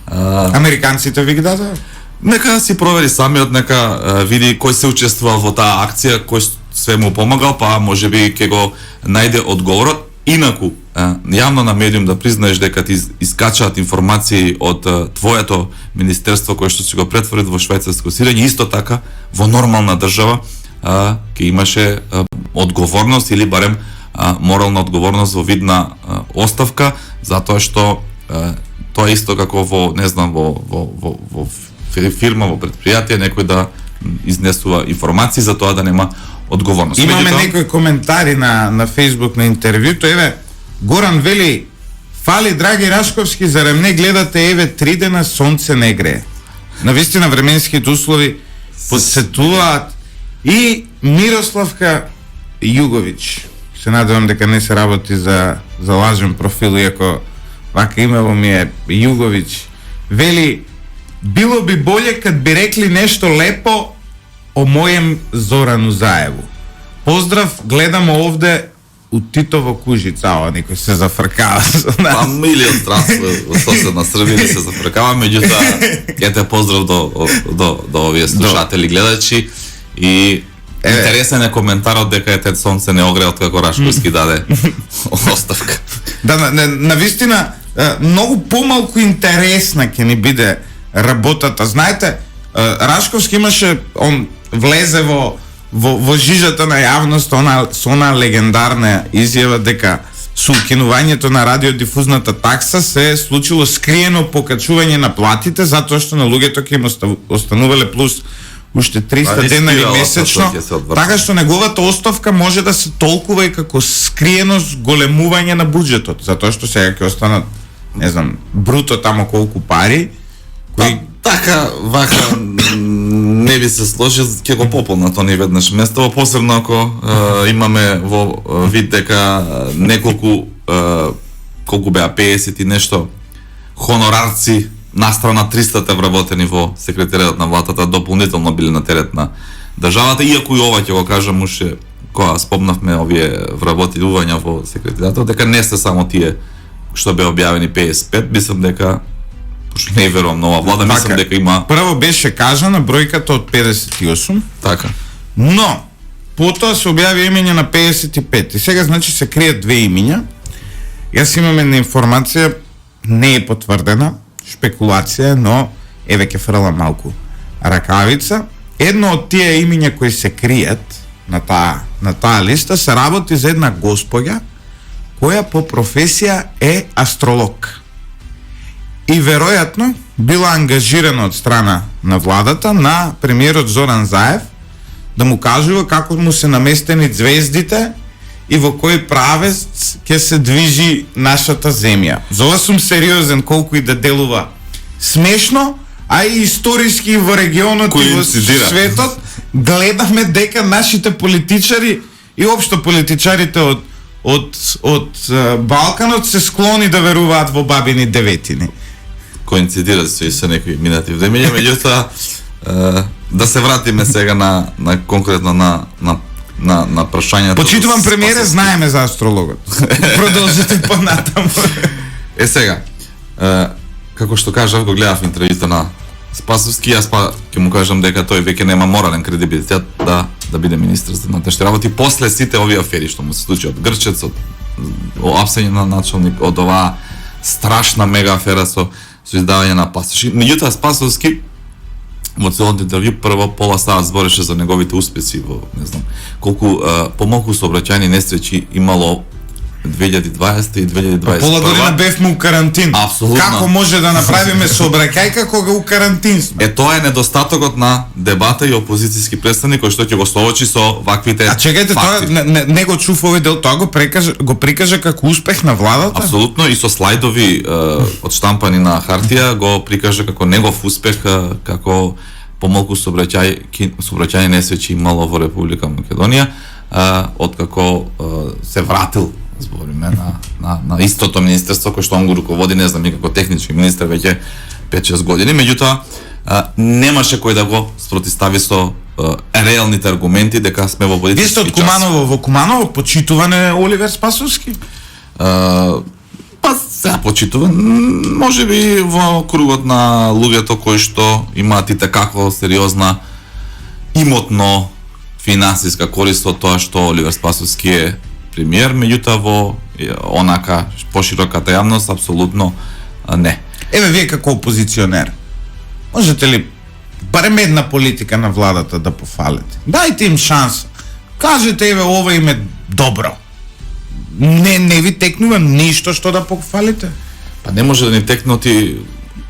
Speaker 1: Американците ви ги дадоа?
Speaker 2: Нека си провери самиот, нека види кој се учествувал во таа акција, кој све му помагал, па можеби ќе го најде одговорот. Инаку, јавно на медиум да признаеш дека ти искачаат информации од твоето министерство кое што си го претворил во швајцарско сирење, исто така во нормална држава ќе имаше одговорност или барем морална одговорност во вид на оставка, затоа што тоа исто како во, не знам, во фирма, во предпријатие, некој да изнесува информации за тоа да нема одговорност.
Speaker 1: Имаме некои коментари на Facebook на интервјуто. Еве, Горан вели: фали Драги Рашковски, зарем не гледате, еве 3 дена сонце не грее. Навистина временските услови подсетуваат. И Мирославка Југовиќ, се надевам дека не се работи за лажен профил, иако вака имало ми е Југовиќ, вели: било би боле кад би рекли нешто лепо о мојем Зорану Заеву. Поздрав, гледам овде у Титово Кужица. Никој се зафркава со нас.
Speaker 2: Па или од странство, соседна Србија се зафркава, меѓутоа ќе те поздрав до овие слушатели, гледачи. И интересен е коментарот дека Тед сонце не огре од како Рашковски даде оставка.
Speaker 1: Да, навистина многу помалку интересна ќе ни биде работата. Знаете, Рашковски имаше, он влезе во жижата на јавност со она легендарна изјава дека со укинувањето на радиодифузната такса се случило скриено покачување на платите затоа што на луѓето ќе им останувале плюс уште 300 денари месечно, така што неговата оставка може да се толкува и како скриено зголемување на буџетот, затоа што сега ќе останат, не знам, бруто тамо колку пари, кои...
Speaker 2: Така, вака, не би се сложил, ќе го пополна тоа не веднаш место, посебно ако имаме во вид дека неколку, колку беа 50 и нешто хонорарци настрана 300 вработени во секретаријатот на владата дополнително биле на терет на државата, иако и ова ќе го кажам уште кога спомнавме овие вработувања во секретаријатот, дека не се само тие што беа објавени 55, мислам дека пошто не верувам на ова влада, мислам дека има...
Speaker 1: Прво беше кажана бројката од 58.
Speaker 2: Така.
Speaker 1: Но, потоа се објави имење на 55. И сега, значи, се кријат две имења. Јас имам една информација, не е потврдена, шпекулација, но еве ќе фрлам малку ракавица. Едно од тие имења кои се кријат на таа листа се работи за една госпоѓа која по професија е астролог. И веројатно била ангажирана од страна на владата на премиерот Зоран Заев да му кажува како му се наместени звездите и во кој правец ќе се движи нашата земја. За ова сум сериозен, колку и да делува смешно, а и историски во регионот и во светот гледаме дека нашите политичари и општо политичарите од Балканот се склони да веруваат во бабини деветини.
Speaker 2: Коинцидира се некои минати времења, меѓутоа да се вратиме сега на конкретно на прашањето.
Speaker 1: Почитувам премиере, знаеме за астрологот. Продолжите понатаму.
Speaker 2: Сега, како што кажав, го гледав интервјута на Спасовски, јас па ќе му кажам дека тој веќе нема морален кредибилитет да биде министер за внатрешни работи после сите овие афери што му се случи од Грчец, од апсење на началник, од оваа страшна мега афера со издавање на пасоши. Меѓутоа Спасовски во целот интервју прво пола саат збореше за неговите успеси во, не знам, колку помалку сообраќајни несреќи имало 2020 и 2021.
Speaker 1: Пола година бевме у карантин.
Speaker 2: Апсолутно.
Speaker 1: Како може да направиме сообраќајка кога у карантин сме?
Speaker 2: Тоа е недостатокот на дебата и опозицијски представник кој што ќе го соочи со ваквите факти.
Speaker 1: А чекајте, тоа не го чув овој дел, тоа го прикажа како успех на владата?
Speaker 2: Апсолутно, и со слайдови одштампани на хартија го прикажа како негов успех, како помалку сообраќајни несреќи имало во Република Македонија, откако се вратил, збориме, на истото министерство кој што он го руководи, не знам, како технички министер веќе 5-6 години, меѓутоа немаше кој да го спротистави со реалните аргументи дека сме во политички час.
Speaker 1: Вие сте од Куманово, во Куманово почитуване Оливер Спасовски?
Speaker 2: Па сега почитуван, може би во кругот на луѓето кои што имаат и такаква сериозна имотно финансиска корист од тоа што Оливер Спасовски е премиер, меѓутоа во онака пошироката јавност апсолутно не.
Speaker 1: Еве вие како опозиционер, можете ли барем една политика на владата да пофалите? Дајте им шанса. Кажете еве ова им е добро. Не ви текнува ништо што да пофалите?
Speaker 2: Па не може да ни текне ти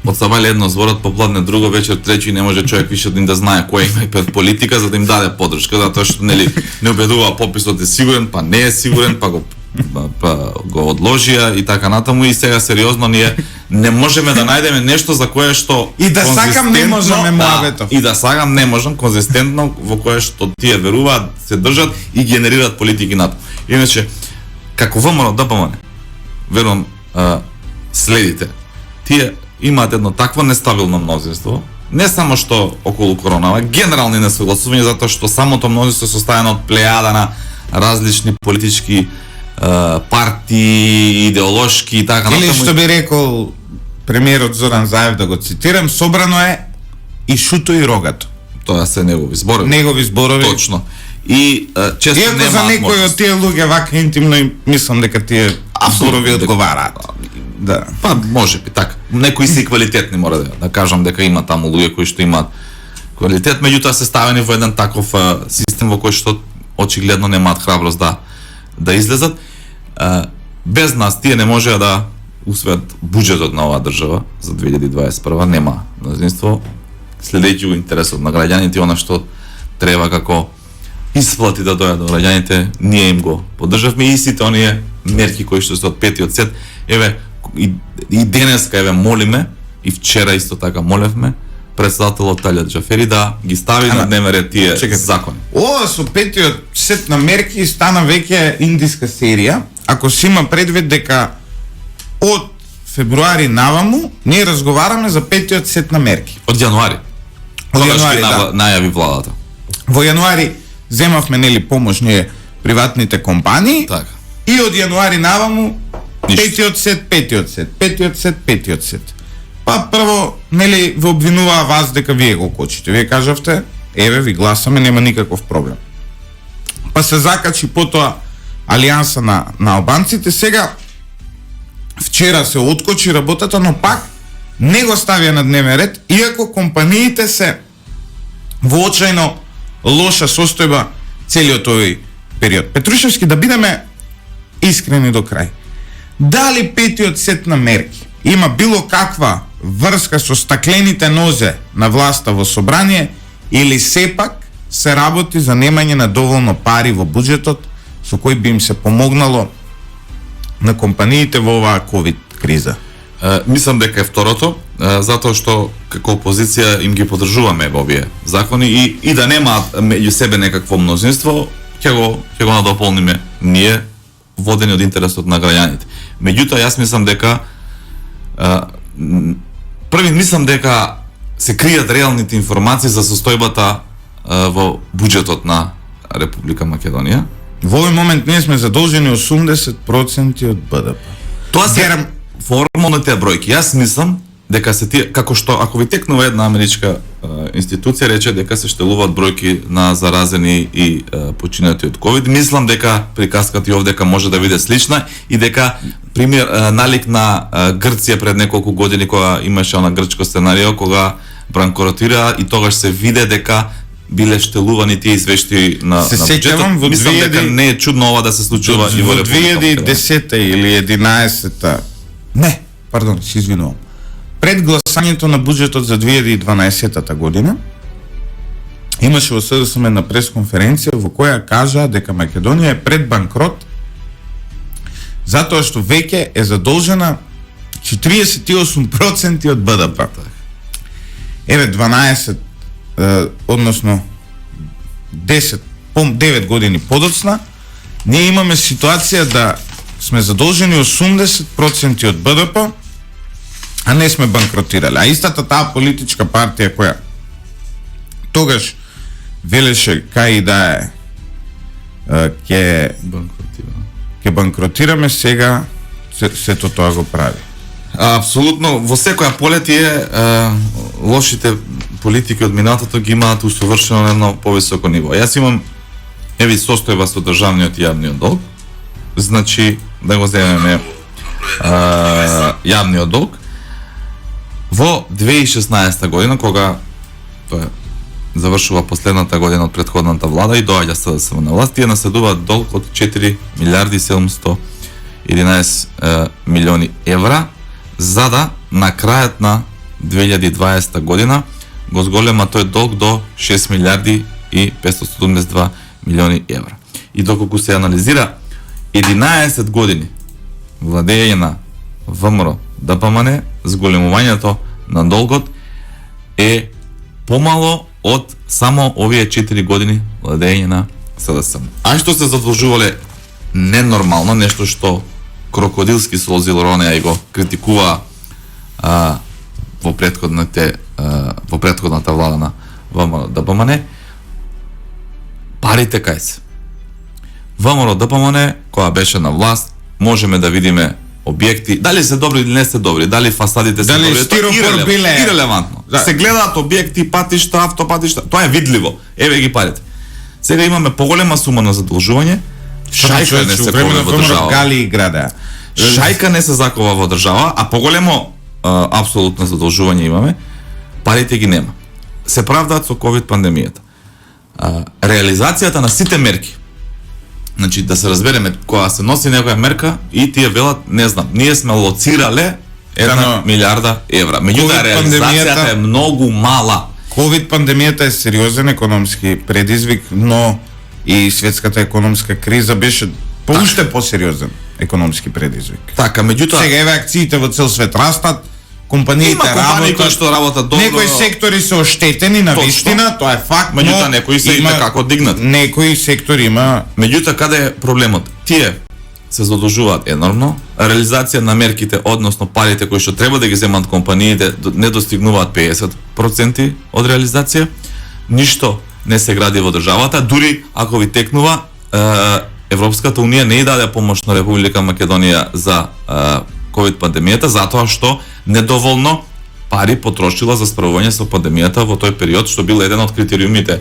Speaker 2: од сабајле едно зборот, попладне друго, вечер трети, не може човек више да знае која има пред политика за да им даде поддршка, затоа што нели не убедува пописот е сигурен, па не е сигурен, па го одложија и така натаму, и сега сериозно ние не можеме да најдеме нешто за кое што
Speaker 1: и да сакам не можеме муабето.
Speaker 2: И да сакам не можам конзистентно во кое што тие веруваат, се држат и генерираат политики натаму. Иначе како ВМРО ДПМН верувам следите. Тие имаат едно такво нестабилно мнозинство, не само што околу коронава, генерални несогласувања, затоа што самото мнозинство е составено од плејада на различни политички партии, идеолошки и така натаму.
Speaker 1: Или што би рекол премиерот Зоран Заев, да го цитирам, собрано е и шуто и рогато.
Speaker 2: Тоа се негови зборови.
Speaker 1: Негови зборови.
Speaker 2: Точно. И често
Speaker 1: иако
Speaker 2: нема
Speaker 1: за некој од тие луѓе вака интимно и мислам дека тие зборови одговараат. Да.
Speaker 2: Па може би така. Некои се квалитетни мора да кажам дека има таму луѓе кои што имаат квалитет, меѓутоа се ставени во еден таков систем во кој што очигледно немаат храброст да излезат. без нас тие не можеа да усвојат буџетот на оваа држава за 2021, нема мнозинство, следејќи го интересот на граѓаните, она што треба како исплати да дојат до граѓаните, ние им го поддржавме и сите оние мерки кои што се од петиот сет, еве и денеска еве молиме, и вчера исто така молевме председателот Талјат Џафери да ги стави на дневен ред тие закони.
Speaker 1: Ова со петиот сет на мерки стана веќе индиска серија, ако се има предвид дека од февруари наваму ние разговараме за петиот сет на мерки.
Speaker 2: Од јануари.
Speaker 1: Од јануари, да.
Speaker 2: Најави владата.
Speaker 1: Во јануари земавме нели помош ние приватните компании.
Speaker 2: Така.
Speaker 1: И од јануари наваму
Speaker 2: Ништо.
Speaker 1: петиот сет. Па прво нели ве обвинуваа вас дека вие го кочите. Вие кажавте, еве ви гласаме, нема никаков проблем. Па се закачи потоа алијанса на албанците. Сега вчера се откочи работата, но пак не го ставија на дневен ред, иако компаниите се во очајно лоша состојба целиот овој период. Петрушевски, да бидеме искрени до крај. Дали петиот сет на мерки има било каква врска со стаклените нозе на власта во собрание, или сепак се работи за немање на доволно пари во буџетот со кој би им се помогнало на компаниите во оваа ковид криза?
Speaker 2: Мислам дека е второто, затоа што како опозиција им ги поддржуваме во овие закони и да немаат меѓу себе некакво мнозинство, ќе го надополниме ние, водени од интересот на граѓаните. Меѓутоа, јас мислам дека мислам дека се кријат реалните информации за состојбата во буџетот на Република Македонија.
Speaker 1: Во овој момент ние сме задолжени 80% од БДП.
Speaker 2: Тоа се формалните бројки. Јас мислам дека се тие, како што ако ви текнува една америчка институција рече дека се штелуваат бројки на заразени и починати од ковид, мислам дека приказката и овдека може да биде слична и дека пример налик на Грција пред неколку години кога имаше она грчко сценарио кога банкротира и тогаш се виде дека биле штелувани тие извештаи на буџетот. Мислам дека не е чудно ова да се случува и во Република Македонија.
Speaker 1: 2010 или 11 не, пардон, се извинувам. Пред гласањето на буџетот за 2012 година имаше во СДСМ на пресконференција во која кажа дека Македонија е пред банкрот затоа што веќе е задолжена 48% од БДП. Еве 12 односно 9 години подоцна ние имаме ситуација да сме задолжени 80% од БДП, а не сме банкротирали. А истата таа политичка партија која тогаш велеше кај и да е ќе банкротираме, сега сето тоа го прави.
Speaker 2: Апсолутно, во секоја поле тие лошите политики од минатото ги имаат усовршено на едно повисоко ниво. Јас имам еви состојба со државниот и јавниот долг. Значи, да го земеме јавниот долг. Во 2016 година, кога тоа завршува последната година од претходната влада и доаѓа СДСМ на власт, тие наследуваат долг од 4 милиарди 711 милиони евра, за да на крајот на 2020 година го зголема тој долг до 6 милиарди и 572 милиони евра. И доколку се анализира 11 години владење на ВМРО ДПМН, зголемувањето на долгот е помало од само овие 4 години владење на СДСМ. А што се задолжувале ненормално, нешто што крокодилски слози ронеа и го критикува во претходната влада на ВМРО ДПМН, парите кај се. ВМРО ДПМН, која беше на власт, можеме да видиме објекти, дали се добри или не се добри, дали фасадите се добри,
Speaker 1: стиропор биле
Speaker 2: ирелевантно. Да. Се гледаат објекти, патишта, автопатишта, тоа е видливо. Еве ги парите. Сега имаме поголема сума на задолжување. Шајка не се кова во држава.
Speaker 1: Гали и града.
Speaker 2: Шајка не се закова во држава, а поголемо апсолутно задолжување имаме. Парите ги нема. Се правдаат со ковид пандемијата. Реализацијата на сите мерки Значи да се разбереме, кога се носи некоја мерка и тие велат, не знам, ние сме лоцирале 1 милиарда евра. Меѓутоа реализацијата е многу мала.
Speaker 1: Ковид пандемијата е сериозен економски предизвик, но и светската економска криза беше уште посериозен економски предизвик.
Speaker 2: Така, меѓутоа
Speaker 1: сега еве акциите во цел свет растат, компаниите
Speaker 2: компании кои што работат добро.
Speaker 1: Некои сектори се оштетени на вистина, тоа е факт,
Speaker 2: меѓутоа некои се има како дигнат.
Speaker 1: Некои сектори има.
Speaker 2: Меѓутоа каде е проблемот? Тие се задолжуваат енормно, реализација на мерките, односно парите кои што треба да ги земат компаниите, не достигнуваат 50% од реализација, ништо не се гради во државата, дури ако ви текнува, Европската унија не ја даде помош на Република Македонија за ковид пандемијата, затоа што недоволно пари потрошила за справување со пандемијата во тој период, што бил еден од критериумите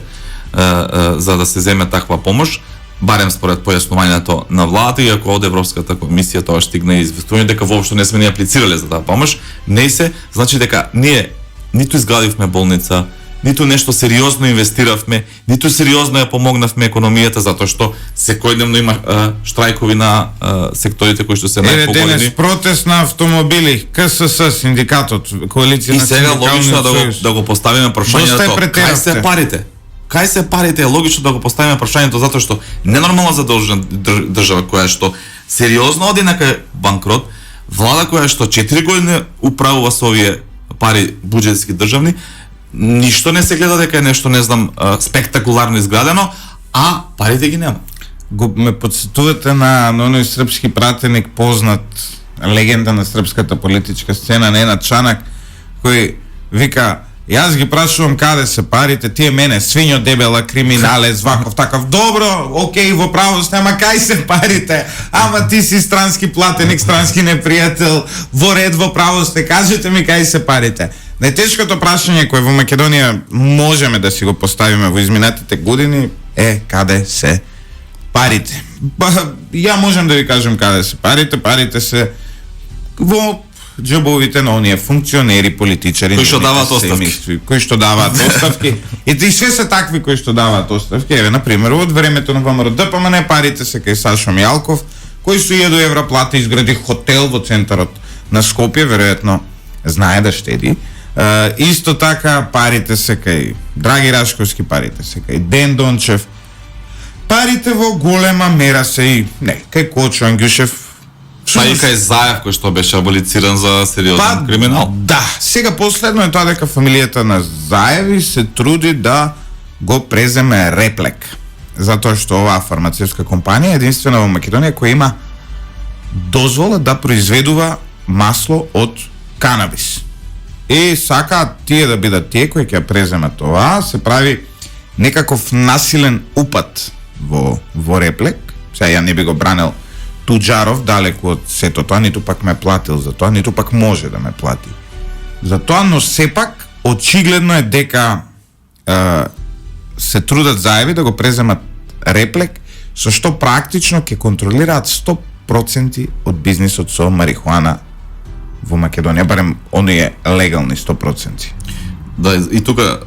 Speaker 2: за да се земе таква помош, барем според појаснувањето на владата, иако од Европската комисија тоа стигна известување дека воопшто не сме ни аплицирале за таа помош, не се, значи дека ние ниту изградивме болница, ниту нешто сериозно инвестиравме, ниту сериозно ја помогнавме економијата, затоа што секојдневно има штрајкови на секторите кои што се најпоголеми.
Speaker 1: Денес протест на автомобили, КСС, синдикатот, коалиција на
Speaker 2: синдикални. И сега логично да го поставиме прашањето, кај се парите? Кај се парите? Е логично да го поставиме прашањето затоа што ненормално задолжена држава која што сериозно оди на кај банкрот, влада која што 4 години управува со овие пари буџетски државни, ништо не се гледа дека е нешто, не знам, спектакуларно изградено, а парите ги нема.
Speaker 1: Го ме подсетувате на оној српски пратеник, познат легенда на српската политичка сцена, Ненад Чанак, кој вика: јас ги прашувам каде се парите, тие мене свињо дебела, криминалец, ваков таков. Добро, окей, во право сте, ама кај се парите? Ама ти си странски платеник, странски непријател, во ред, во право сте, кажете ми кај се парите. Најтешкото прашање кое во Македонија можеме да си го поставиме во изминатите години е каде се парите. Ја можам да ви кажам каде се парите. Парите се во џебовите на оние функционери, политичари,
Speaker 2: кои што даваат оставки.
Speaker 1: Кои што даваат оставки. И све се такви кои што даваат оставки. Еве, например, од времето на ВМРО ДПМН парите се кај Сашо Мијалков, кој со 1000 евра плата изгради хотел во центарот на Скопје, веројатно знае да штеди. Исто така парите се кај Драги Рашковски, парите се кај Ден Дончев, парите во голема мера се и кај Кочо Ангјушев,
Speaker 2: па и кај Заев кој што беше аболициран за сериозен криминал.
Speaker 1: Да, сега последно е тоа дека фамилијата на Заеви се труди да го преземе Реплек, затоа што оваа фармацевтска компанија е единствена во Македонија која има дозвола да произведува масло од канабис. И сакаат тие да бидат тие кои ќе преземат тоа, се прави некаков насилен упад во Реплек. Сега ја не би го бранел Туџаров далеку од сето тоа, ниту пак ме платил за тоа, ниту пак може да ме плати за тоа, но сепак очигледно е дека се трудат Заеви да го преземат Реплек, со што практично ќе контролираат 100% од бизнисот со марихуана во Македонија, барем оние легални 100%.
Speaker 2: Да, и тука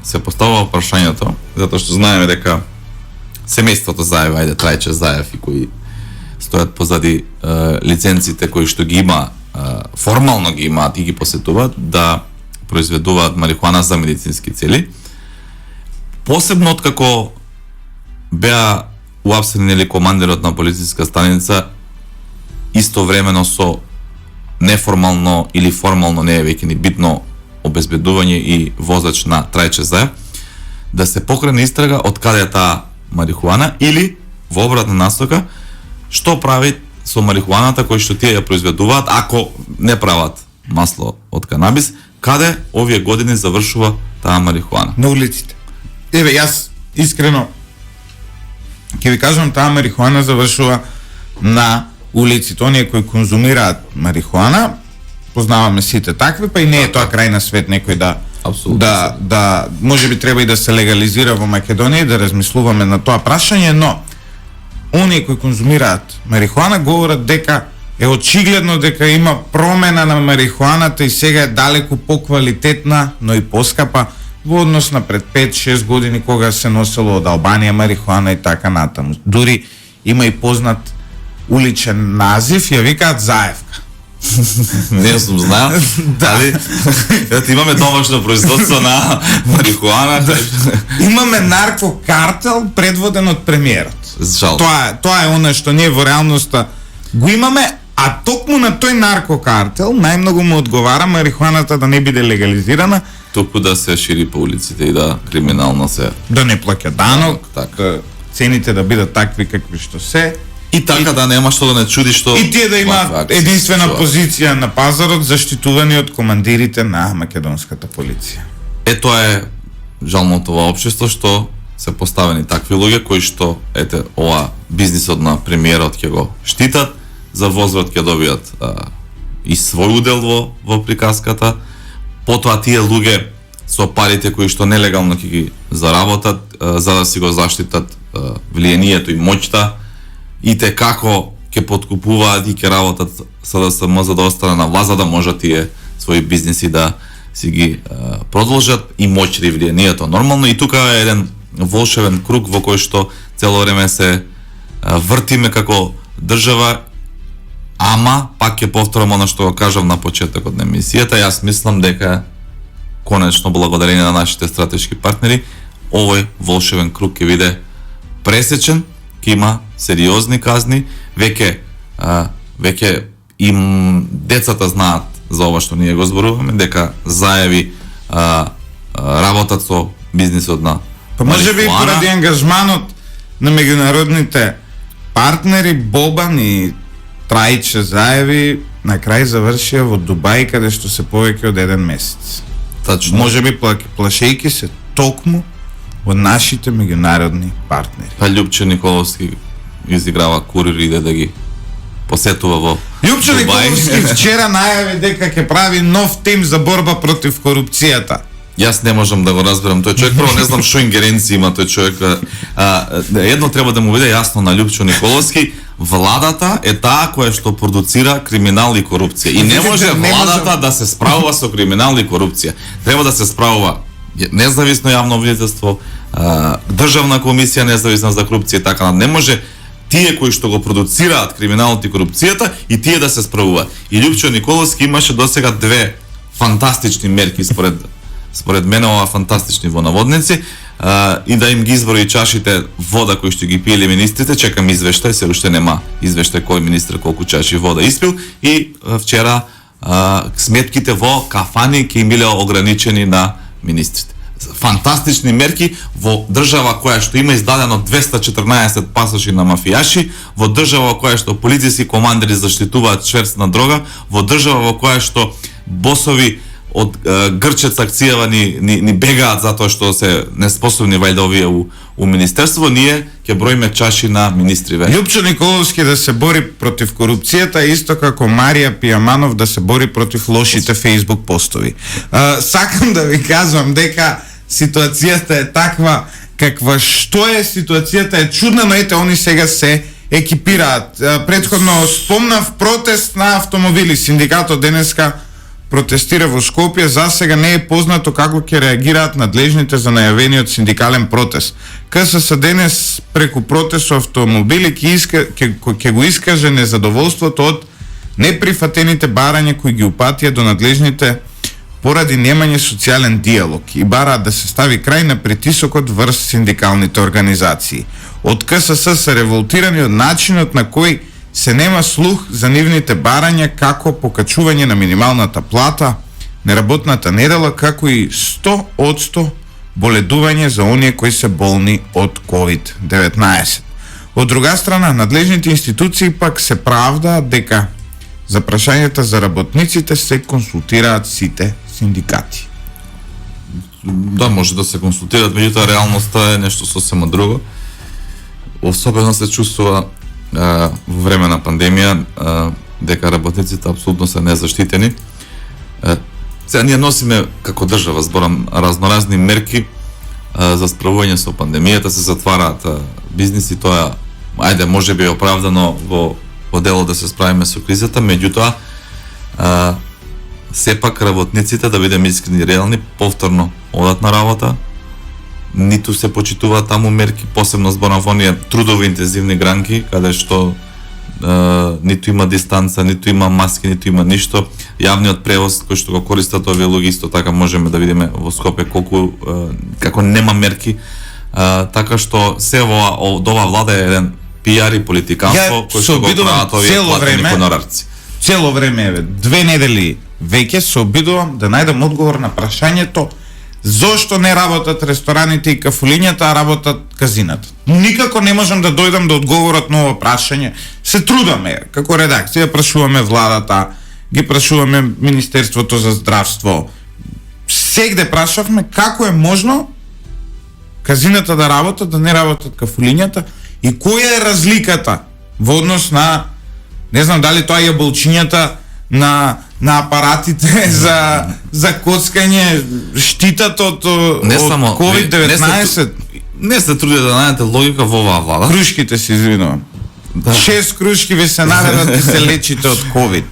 Speaker 2: се поставува прашањето, затоа што знаеме дека семејството Заев, ајде Трајче Заев и кои стојат позади лиценците кои што ги има, формално ги имаат и ги посетуваат, да произведуваат марихуана за медицински цели. Посебно откако беа уапсени командирот на полициска станица истовремено со неформално или формално, не е веќе ни битно, обезбедување и возач на Трајче Заев, да се покрене истрага од каде е таа марихуана, или во обратна насока што прави со марихуаната кој што тие ја произведуваат, ако не прават масло од канабис, каде овие години завршува таа марихуана?
Speaker 1: На улиците. Еве, јас искрено ќе ви кажам, таа марихуана завршува на улиците. Оние кои конзумираат марихуана, познаваме сите такви, па и не е тоа крај на свет некој да можеби треба и да се легализира во Македонија и да размислуваме на тоа прашање, но оние кои конзумираат марихуана говорат дека е очигледно дека има промена на марихуаната и сега е далеку поквалитетна, но и поскапа во однос на пред 5-6 години кога се носело од Албанија марихуана и така натаму. Дури има и познат уличен назив, ја викаат Заевка.
Speaker 2: Не сум знаел, дали имаме домашно производство на марихуана.
Speaker 1: Имаме наркокартел предводен од премиерот.
Speaker 2: Жал.
Speaker 1: Тоа е она што ние во реалноста го имаме, а токму на тој наркокартел најмногу му одговара марихуаната да не биде легализирана,
Speaker 2: Туку да се шири по улиците и да криминално се...
Speaker 1: да не плаќа данок,
Speaker 2: Така.
Speaker 1: да цените да бидат такви какви што се.
Speaker 2: И така да нема што да не чуди што...
Speaker 1: И тие да имаат единствена позиција на пазарот, заштитувани од командирите на македонската полиција.
Speaker 2: Тоа е жалното во општество што се поставени такви луѓе кои што ова бизнисот на премиерот ќе го штитат, за возврат ќе добијат и свој удел во приказката. Потоа тие луѓе со парите кои што нелегално ќе ги заработат за да си го заштитат влијанието и моќта, и те како ќе подкупуваат и ќе работат СДСМ за да остане на власт, за да можат тие своји бизниси да си ги продолжат и моќта и влијанието. Нормално и тука е еден волшебен круг во кој што цело време се вртиме како држава, ама пак ќе повторам она што го кажав на почетокот на емисијата. Јас мислам дека конечно благодарение на нашите стратешки партнери овој волшебен круг ќе биде пресечен, ќе има сериозни казни, веќе им децата знаат за ова што ние го зборуваме, дека заеви работат со бизнисот на
Speaker 1: Па може би поради ангажманот на меѓународните партнери, Бобан и Трајче Заеви на крај завршија во Дубај, каде што се повеќе од 1 месец.
Speaker 2: Тачно.
Speaker 1: Може би плашејки се токму од нашите меѓународни партнери.
Speaker 2: Па Љупче Николовски изиграва курир и иде да ги посетува во
Speaker 1: Љупче
Speaker 2: Дубај.
Speaker 1: Николовски вчера најави дека ќе прави нов тим за борба против корупцијата.
Speaker 2: Јас не можам да го разберам тој човек, прво не знам што ингеренции има тој човек. Едно треба да му биде јасно на Љупчо Николовски, владата е таа која што продуцира криминал и корупција. И не може владата да се справува со криминал и корупција. Треба да се справува независно јавно обвинителство, државна комисија независна за корупција и така. Не може тие кои што го продуцираат криминалот и корупцијата и тие да се справуваат. И Љупчо Николовски имаше досега 2 фантастични мерки според мене, ова фантастични во наводници, и да им ги изброи чашите вода кои што ги пиеле министрите. Чекам извештај, се уште нема извештај кој министр колку чаши вода испил, и вчера сметките во кафани ќе им биле ограничени на министрите. Фантастични мерки во држава која што има издадено 214 пасоши на мафијаши, во држава која што полициски командири заштитуваат шверц на дрога, во држава во која што босови од Грчец акцијава ни бегаат затоа што се неспособни вајда овие у министерство, ние ќе броиме чаши на министри ве.
Speaker 1: Љупчо Николовски да се бори против корупцијата, исто како Марија Пијаманов да се бори против лошите Facebook постови. Сакам да ви кажам дека ситуацијата е таква каква што е, ситуацијата е чудна, но ете они сега се екипираат. Претходно спомнав протест на автомобили, синдикатот денеска протестира во Скопје. За сега не е познато како ќе реагираат надлежните за најавениот синдикален протест. КСС денес преку протест со автомобили ќе го искаже незадоволството од неприфатените барања кои ги упатија до надлежните поради немање социјален диалог и бараат да се стави крај на притисокот врз синдикалните организации. Од КСС се револтирани од начинот на кој се нема слух за нивните барања, како покачување на минималната плата, неработната недела, како и 100% боледување за оние кои се болни од COVID-19. Од друга страна, надлежните институции пак се правдаат дека за прашањата за работниците се консултираат сите синдикати.
Speaker 2: Да, може да се консултираат, меѓутоа реалноста е нешто сосема друго. Особено се чувствува во време на пандемија дека работниците апсолутно се незаштитени. Сега ние носиме како држава, зборам, разноразни мерки за справување со пандемијата, се затвараат бизниси, тоа ајде може би е оправдано во дело да се справиме со кризата, меѓутоа сепак работниците, да бидеме искрени и реални, повторно одат на работа, ниту се почитуваат таму мерки, посебно зборам во оние трудово интензивни гранки, каде што ниту има дистанца, ниту има маски, ниту има ништо. Јавниот превоз кој што го користат овие луѓе исто така можеме да видиме во Скопје колку како нема мерки. Така што се од ова влада е еден пиар и политиканство кој што го прават овие платени хонорарци.
Speaker 1: Цело време, 2 недели веќе се обидувам да најдам одговор на прашањето зошто не работат рестораните и кафулињата, а работат казината. Никако не можам да дојдам до одговорот на ова прашање. Се трудаме како редакција, прашуваме владата, ги прашуваме Министерството за здравство. Сегде прашавме како е можно казината да работат, да не работат кафулињата и која е разликата во однос на, не знам дали тоа е болчињата на апаратите за коцкање, штитат од COVID-19.
Speaker 2: Не се труди да најдете логика во оваа влада.
Speaker 1: Крушките се извинувам. 6 крушки ви се наведат и се лечите од COVID.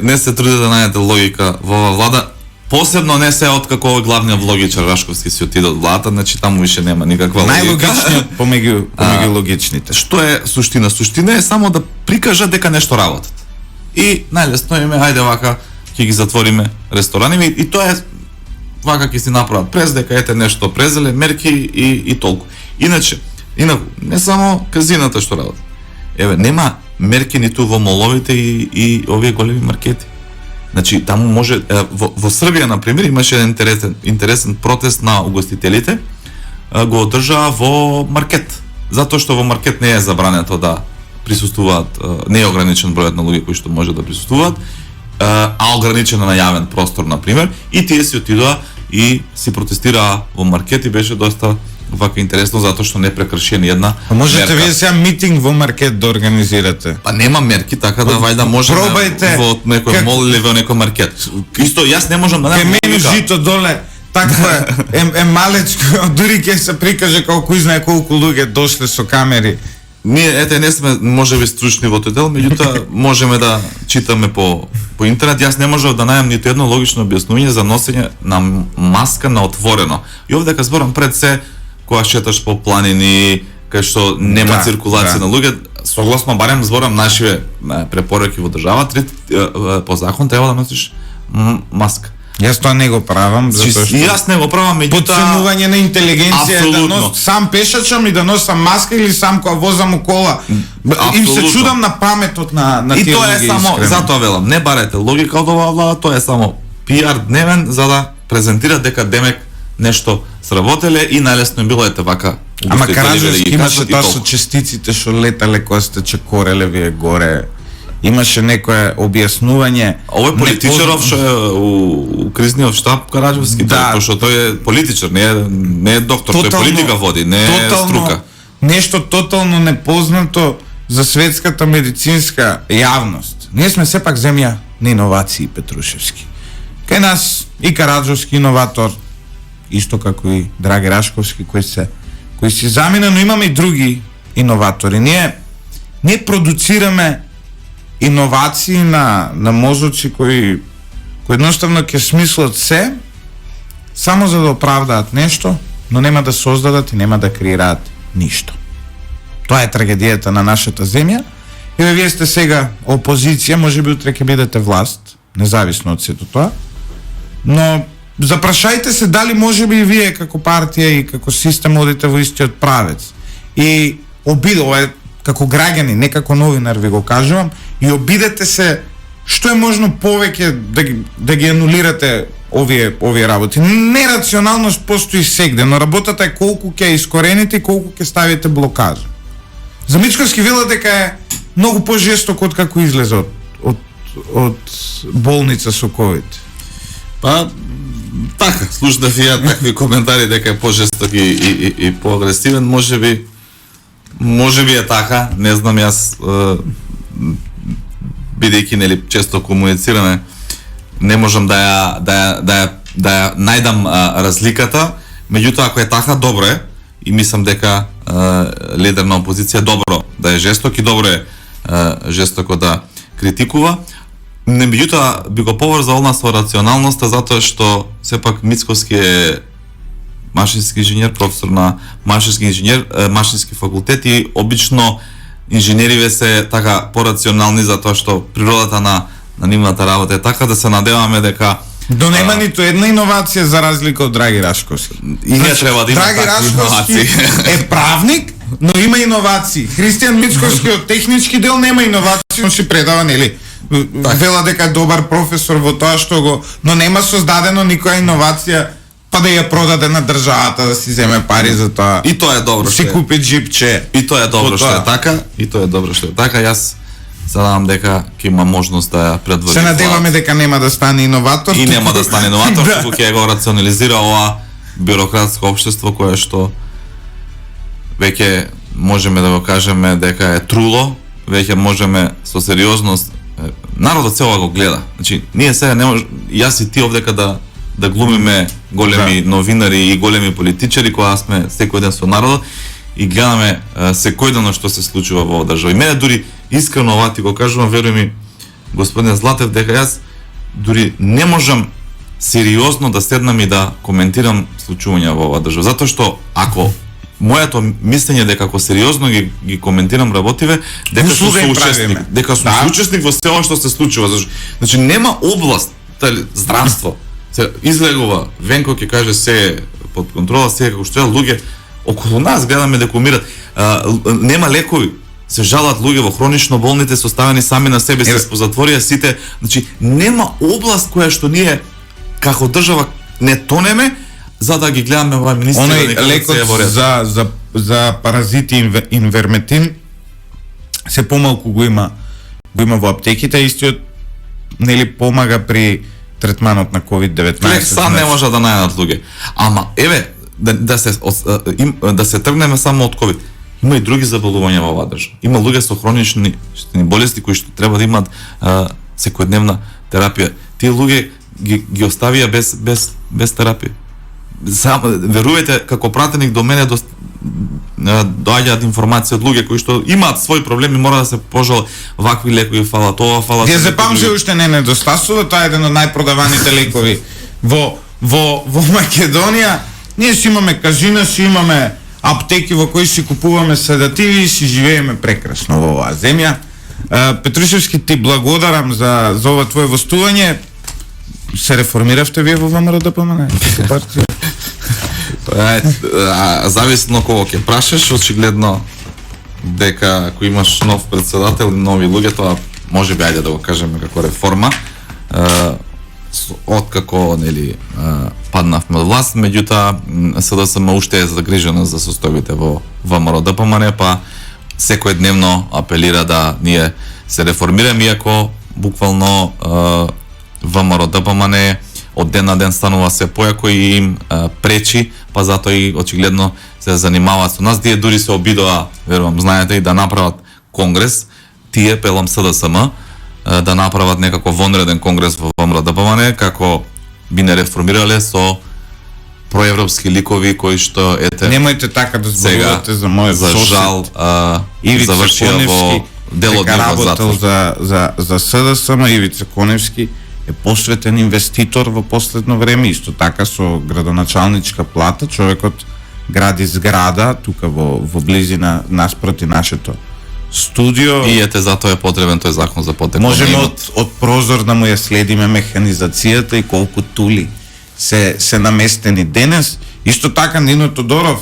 Speaker 2: Не се труди да најдете логика во оваа влада. Посебно не се откако овој главниот влогичар Рашковски си отиде од владата, значи таму више нема никаква логика.
Speaker 1: Најлогичниот помеѓу логичните.
Speaker 2: Што е суштина? Суштина е само да прикажат дека нешто работат. И најлесно име, ајде вака ќе ги затвориме рестораниве и тоа е вака ќе си направат през дека ете нешто презеле, мерки и толку. Иначе не само казината што работат. Еве, нема мерки ниту во моловите и овие големи маркети. Значи, таму може во Србија на пример имаше еден интересен протест на угостителите, го одржаа во маркет, затоа што во маркет не е забрането да присуствуваат, не е ограничен бројот на луѓе кои што може да присуствуваат, а ограничено на јавен простор на пример, и тие си отидоа и си протестираа во маркет и беше доста вака интересно затоа што не прекрши ни една.
Speaker 1: А можете вие сега митинг во маркет да организирате?
Speaker 2: Па нема мерки, така да вајда можеме во некој мол или во некој маркет. Исто јас не можам да најдам.
Speaker 1: Ке мене жито доле, така е малечко, дури ќе се прикаже колку знае колку луѓе дошле со камери.
Speaker 2: Ние не сме можеби стручни во тој дел, меѓутоа можеме да читаме по интернет. Јас не можев да најдам ниту едно логично објаснување за носење на маска на отворено. И овде дека зборам пред се кога шеташ по планини, кај што нема циркулација на луѓе, согласно барем зборам нашиве препораки во држава, по закон треба да носиш маска.
Speaker 1: Јас тоа не го правам, затоа што
Speaker 2: јас не го правам, меѓутоа
Speaker 1: подценување на интелигенција да носам сам пешачам и да носам маска или сам кога возам кола. Им се чудам на паметот на тие луѓе.
Speaker 2: И тоа е само затоа велам, не барете логика од оваа влада, тоа е само пиар дневен за да презентира дека демек нешто сработеле и најлесно било ете вака.
Speaker 1: Ама Караджовски имаше тоа со честиците што летале кога сте чекореле вие горе. Имаше некое објаснување.
Speaker 2: Овој политичаров што е у кризниот штаб Караджовски, тоа што тој е политичар, не е доктор, тој политика води, не е струка.
Speaker 1: Нешто тотално непознато за светската медицинска јавност. Ние сме сепак земја на иновации, Петрушевски. Кај нас и Караджовски иноватор, исто како и Драги Рашковски кои се замина, но имаме и други иноватори. Ние продуцираме иновации на мозоци кои едноставно ќе смислат се само за да оправдаат нешто, но нема да создадат и нема да креираат ништо. Тоа е трагедијата на нашата земја. И вие сте сега опозиција, можеби утре ќе бидете власт, независно од сето тоа. Но запрашајте се дали можеби и вие како партија и како систем одите во истиот правец. И ова е како граѓани, не како новинар ви го кажувам, и обидете се што е можно повеќе да ги анулирате овие работи. Нерационалност постои сегде, но работата е колку ќе искорените и колку ќе ставите блокажа. За Мичковски вела дека е многу пожесток од како излезе од болница со COVID.
Speaker 2: Па така, слушнав ја такви коментари дека е пожесток и поагресивен, можеби е така, не знам јас, бидејќи нели често комуницираме, не можам да ја најдам разликата, меѓутоа ако е така, добро е, и мислам дека лидер на опозиција добро да е жесток и добро е жестоко да критикува. Меѓутоа би го поврзал на со рационалноста, затоа што сепак Мицковски е машински инженер, професор на машински факултет и обично инженериве се така порационални затоа што природата на нивната работа е така, да се надеваме дека
Speaker 1: До нема ниту една иновација за разлика од Драги Рашковски.
Speaker 2: И не треба да има
Speaker 1: Драги
Speaker 2: такви
Speaker 1: Рашковски
Speaker 2: иновации.
Speaker 1: е правник, но има иновации. Христијан Мицковски од технички дел нема иновации, но си предава, нели? Вела дека е добар професор во тоа што го, но нема создадено никоја иновација па да ја продаде на државата, да си земе пари за тоа.
Speaker 2: И тоа е добро
Speaker 1: си купи джипче.
Speaker 2: И тоа е добро што е така, и тоа е добро што е така. Јас се надам дека ќе има можност да ја предводи.
Speaker 1: Се надеваме дека нема да стане иноватор.
Speaker 2: И нема да стане иноватор, што ќе го рационализира ова бюрократско општество кое што веќе можеме да го кажеме дека е труло, веќе можеме со сериозност, народот цело го гледа. Значи, ние сега не може, јас и ти овдека да глумиме големи новинари и големи политичари кога сме секој ден со народот и гледаме секој ден што се случува во држава. И мене дури искрено ова ти го кажувам, веруј ми, господине Златев, дека јас дури не можам сериозно да седнам и да коментирам случувања во оваа држава, затоа што ако моето мислење дека ако сериозно ги коментирам работиве, дека сум соучесник, дека сум соучесник во се ова што се случува. Значи нема област, здравство. Се излегува, Венко ќе каже се под контрола, се како што е луѓе околу нас гледаме дека умират. Нема лекови. Се жалат луѓе во хронично болните, се оставени сами на себе, се позатворија сите. Значи нема област која што ние како држава не тонеме за да ги гледаме оваа министри
Speaker 1: да лекот за паразити инверметин се помалку го има во аптеките, истиот нели помага при третманот на COVID-19.
Speaker 2: Лек сам не може да најдат луѓе. Ама еве да се тргнеме само од COVID. Има и други заболувања во оваа држава. Има луѓе со хронични болести кои што треба да имаат секојдневна терапија. Тие луѓе ги оставија без терапија. Верувате, како пратеник до мене доаѓаат информации од луѓе кои што имаат своји проблеми, мора да се пожал вакви лекови фалат, ова фалат.
Speaker 1: Диазепам се уште не недостасува, тоа е еден од најпродаваните лекови во Македонија. Ние си имаме казина, си имаме аптеки во кои си купуваме седативи и си живееме прекрасно во оваа земја. Петрушевски, ти благодарам за ова твое гостување. Се реформиравте вие во ВМРО-ДПМН?
Speaker 2: Зависно кого ќе прашаш, очигледно дека ако имаш нов председател и нови луѓе, тоа може би ајде да го кажеме како реформа. Откако нели паднавме од власт, меѓутоа СДСМ уште е загрижена за состојбите во ВМРО-ДПМН, па секојдневно апелира да ние се реформираме, иако буквално ВМРО-ДПМН од ден на ден станува се појако и им пречи, па затоа и очигледно се занимаваат со нас. Тие дури се обидоа, верувам, знаете, и да направат конгрес, тие пелам СДСМ, да направат некако вонреден конгрес во ВМРО-ДПМН, како би не реформирале со проевропски ликови кои што ете
Speaker 1: немојте така да зборувате за мојот
Speaker 2: за жал завршија во делот ниво затвор.
Speaker 1: За СДСМ Ивица Коневски е посветен инвеститор во последно време, исто така со градоначалничка плата, човекот гради зграда тука во близина наспроти нашето студио.
Speaker 2: И ете затоа е потребен тој закон за потек.
Speaker 1: Можеме од прозор да му ја следиме механизацијата и колку тули се наместени денес. Исто така Нино Тодоров,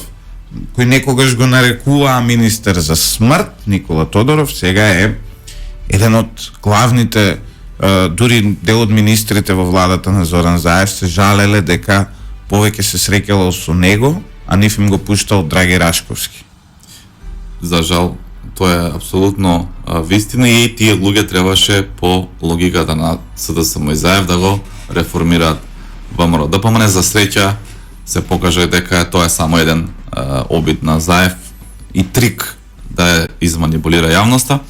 Speaker 1: кој некогаш го нарекуваа министер за смрт, Никола Тодоров, сега е еден од главните, дури дел од министрите во владата на Зоран Заев се жалеле дека повеќе се среќало со него, а ниф им го пуштал Драги Рашковски.
Speaker 2: За жал, тоа е апсолутно вистина и тие луѓе требаше по логиката на СДСМ и Заев да го реформираат ВМРО-ДПМН. За среќа се покаже дека тоа е само еден обид на Заев и трик да ја изманипулира јавноста.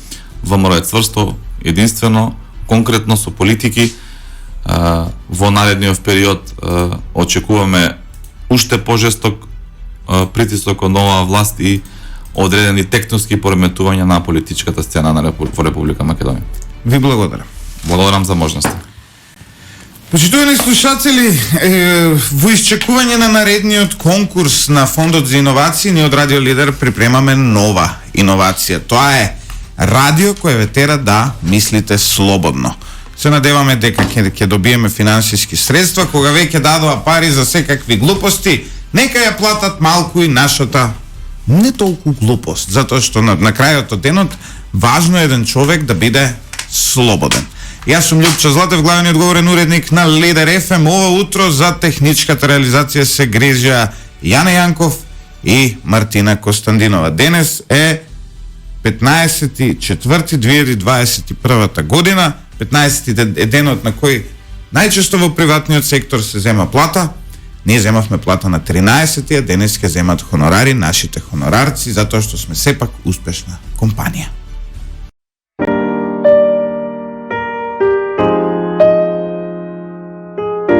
Speaker 2: ВМРО е цврсто, единствено, конкретно со политики. Во наредниот период очекуваме уште пожесток притисок од нова власт и одредени тектонски пореметувања на политичката сцена во Република Македонија.
Speaker 1: Ви благодарам.
Speaker 2: Благодарам за можноста.
Speaker 1: Почитувани слушатели, во изчекување на наредниот конкурс на Фондот за иновации, ние од Радио Лидер припремаме нова иновација. Тоа е радио кое ве тера да мислите слободно. Се надеваме дека ќе добиеме финансиски средства, кога веќе дадоа пари за секакви глупости, нека ја платат малку и нашата не толку глупост, затоа што на крајот од денот важно е еден човек да биде слободен. Јас сум Љупчо Златев, главен и одговорен уредник на Лидер FM. Ова утро за техничката реализација се грижа Јане Јанков и Мартина Костандинова. Денес е 15.4.2021 година. 15 е денот на кој најчесто во приватниот сектор се зема плата. Ние земавме плата на 13-ти, а денес ќе земат хонорари нашите хонорарци, затоа што сме сепак успешна компанија.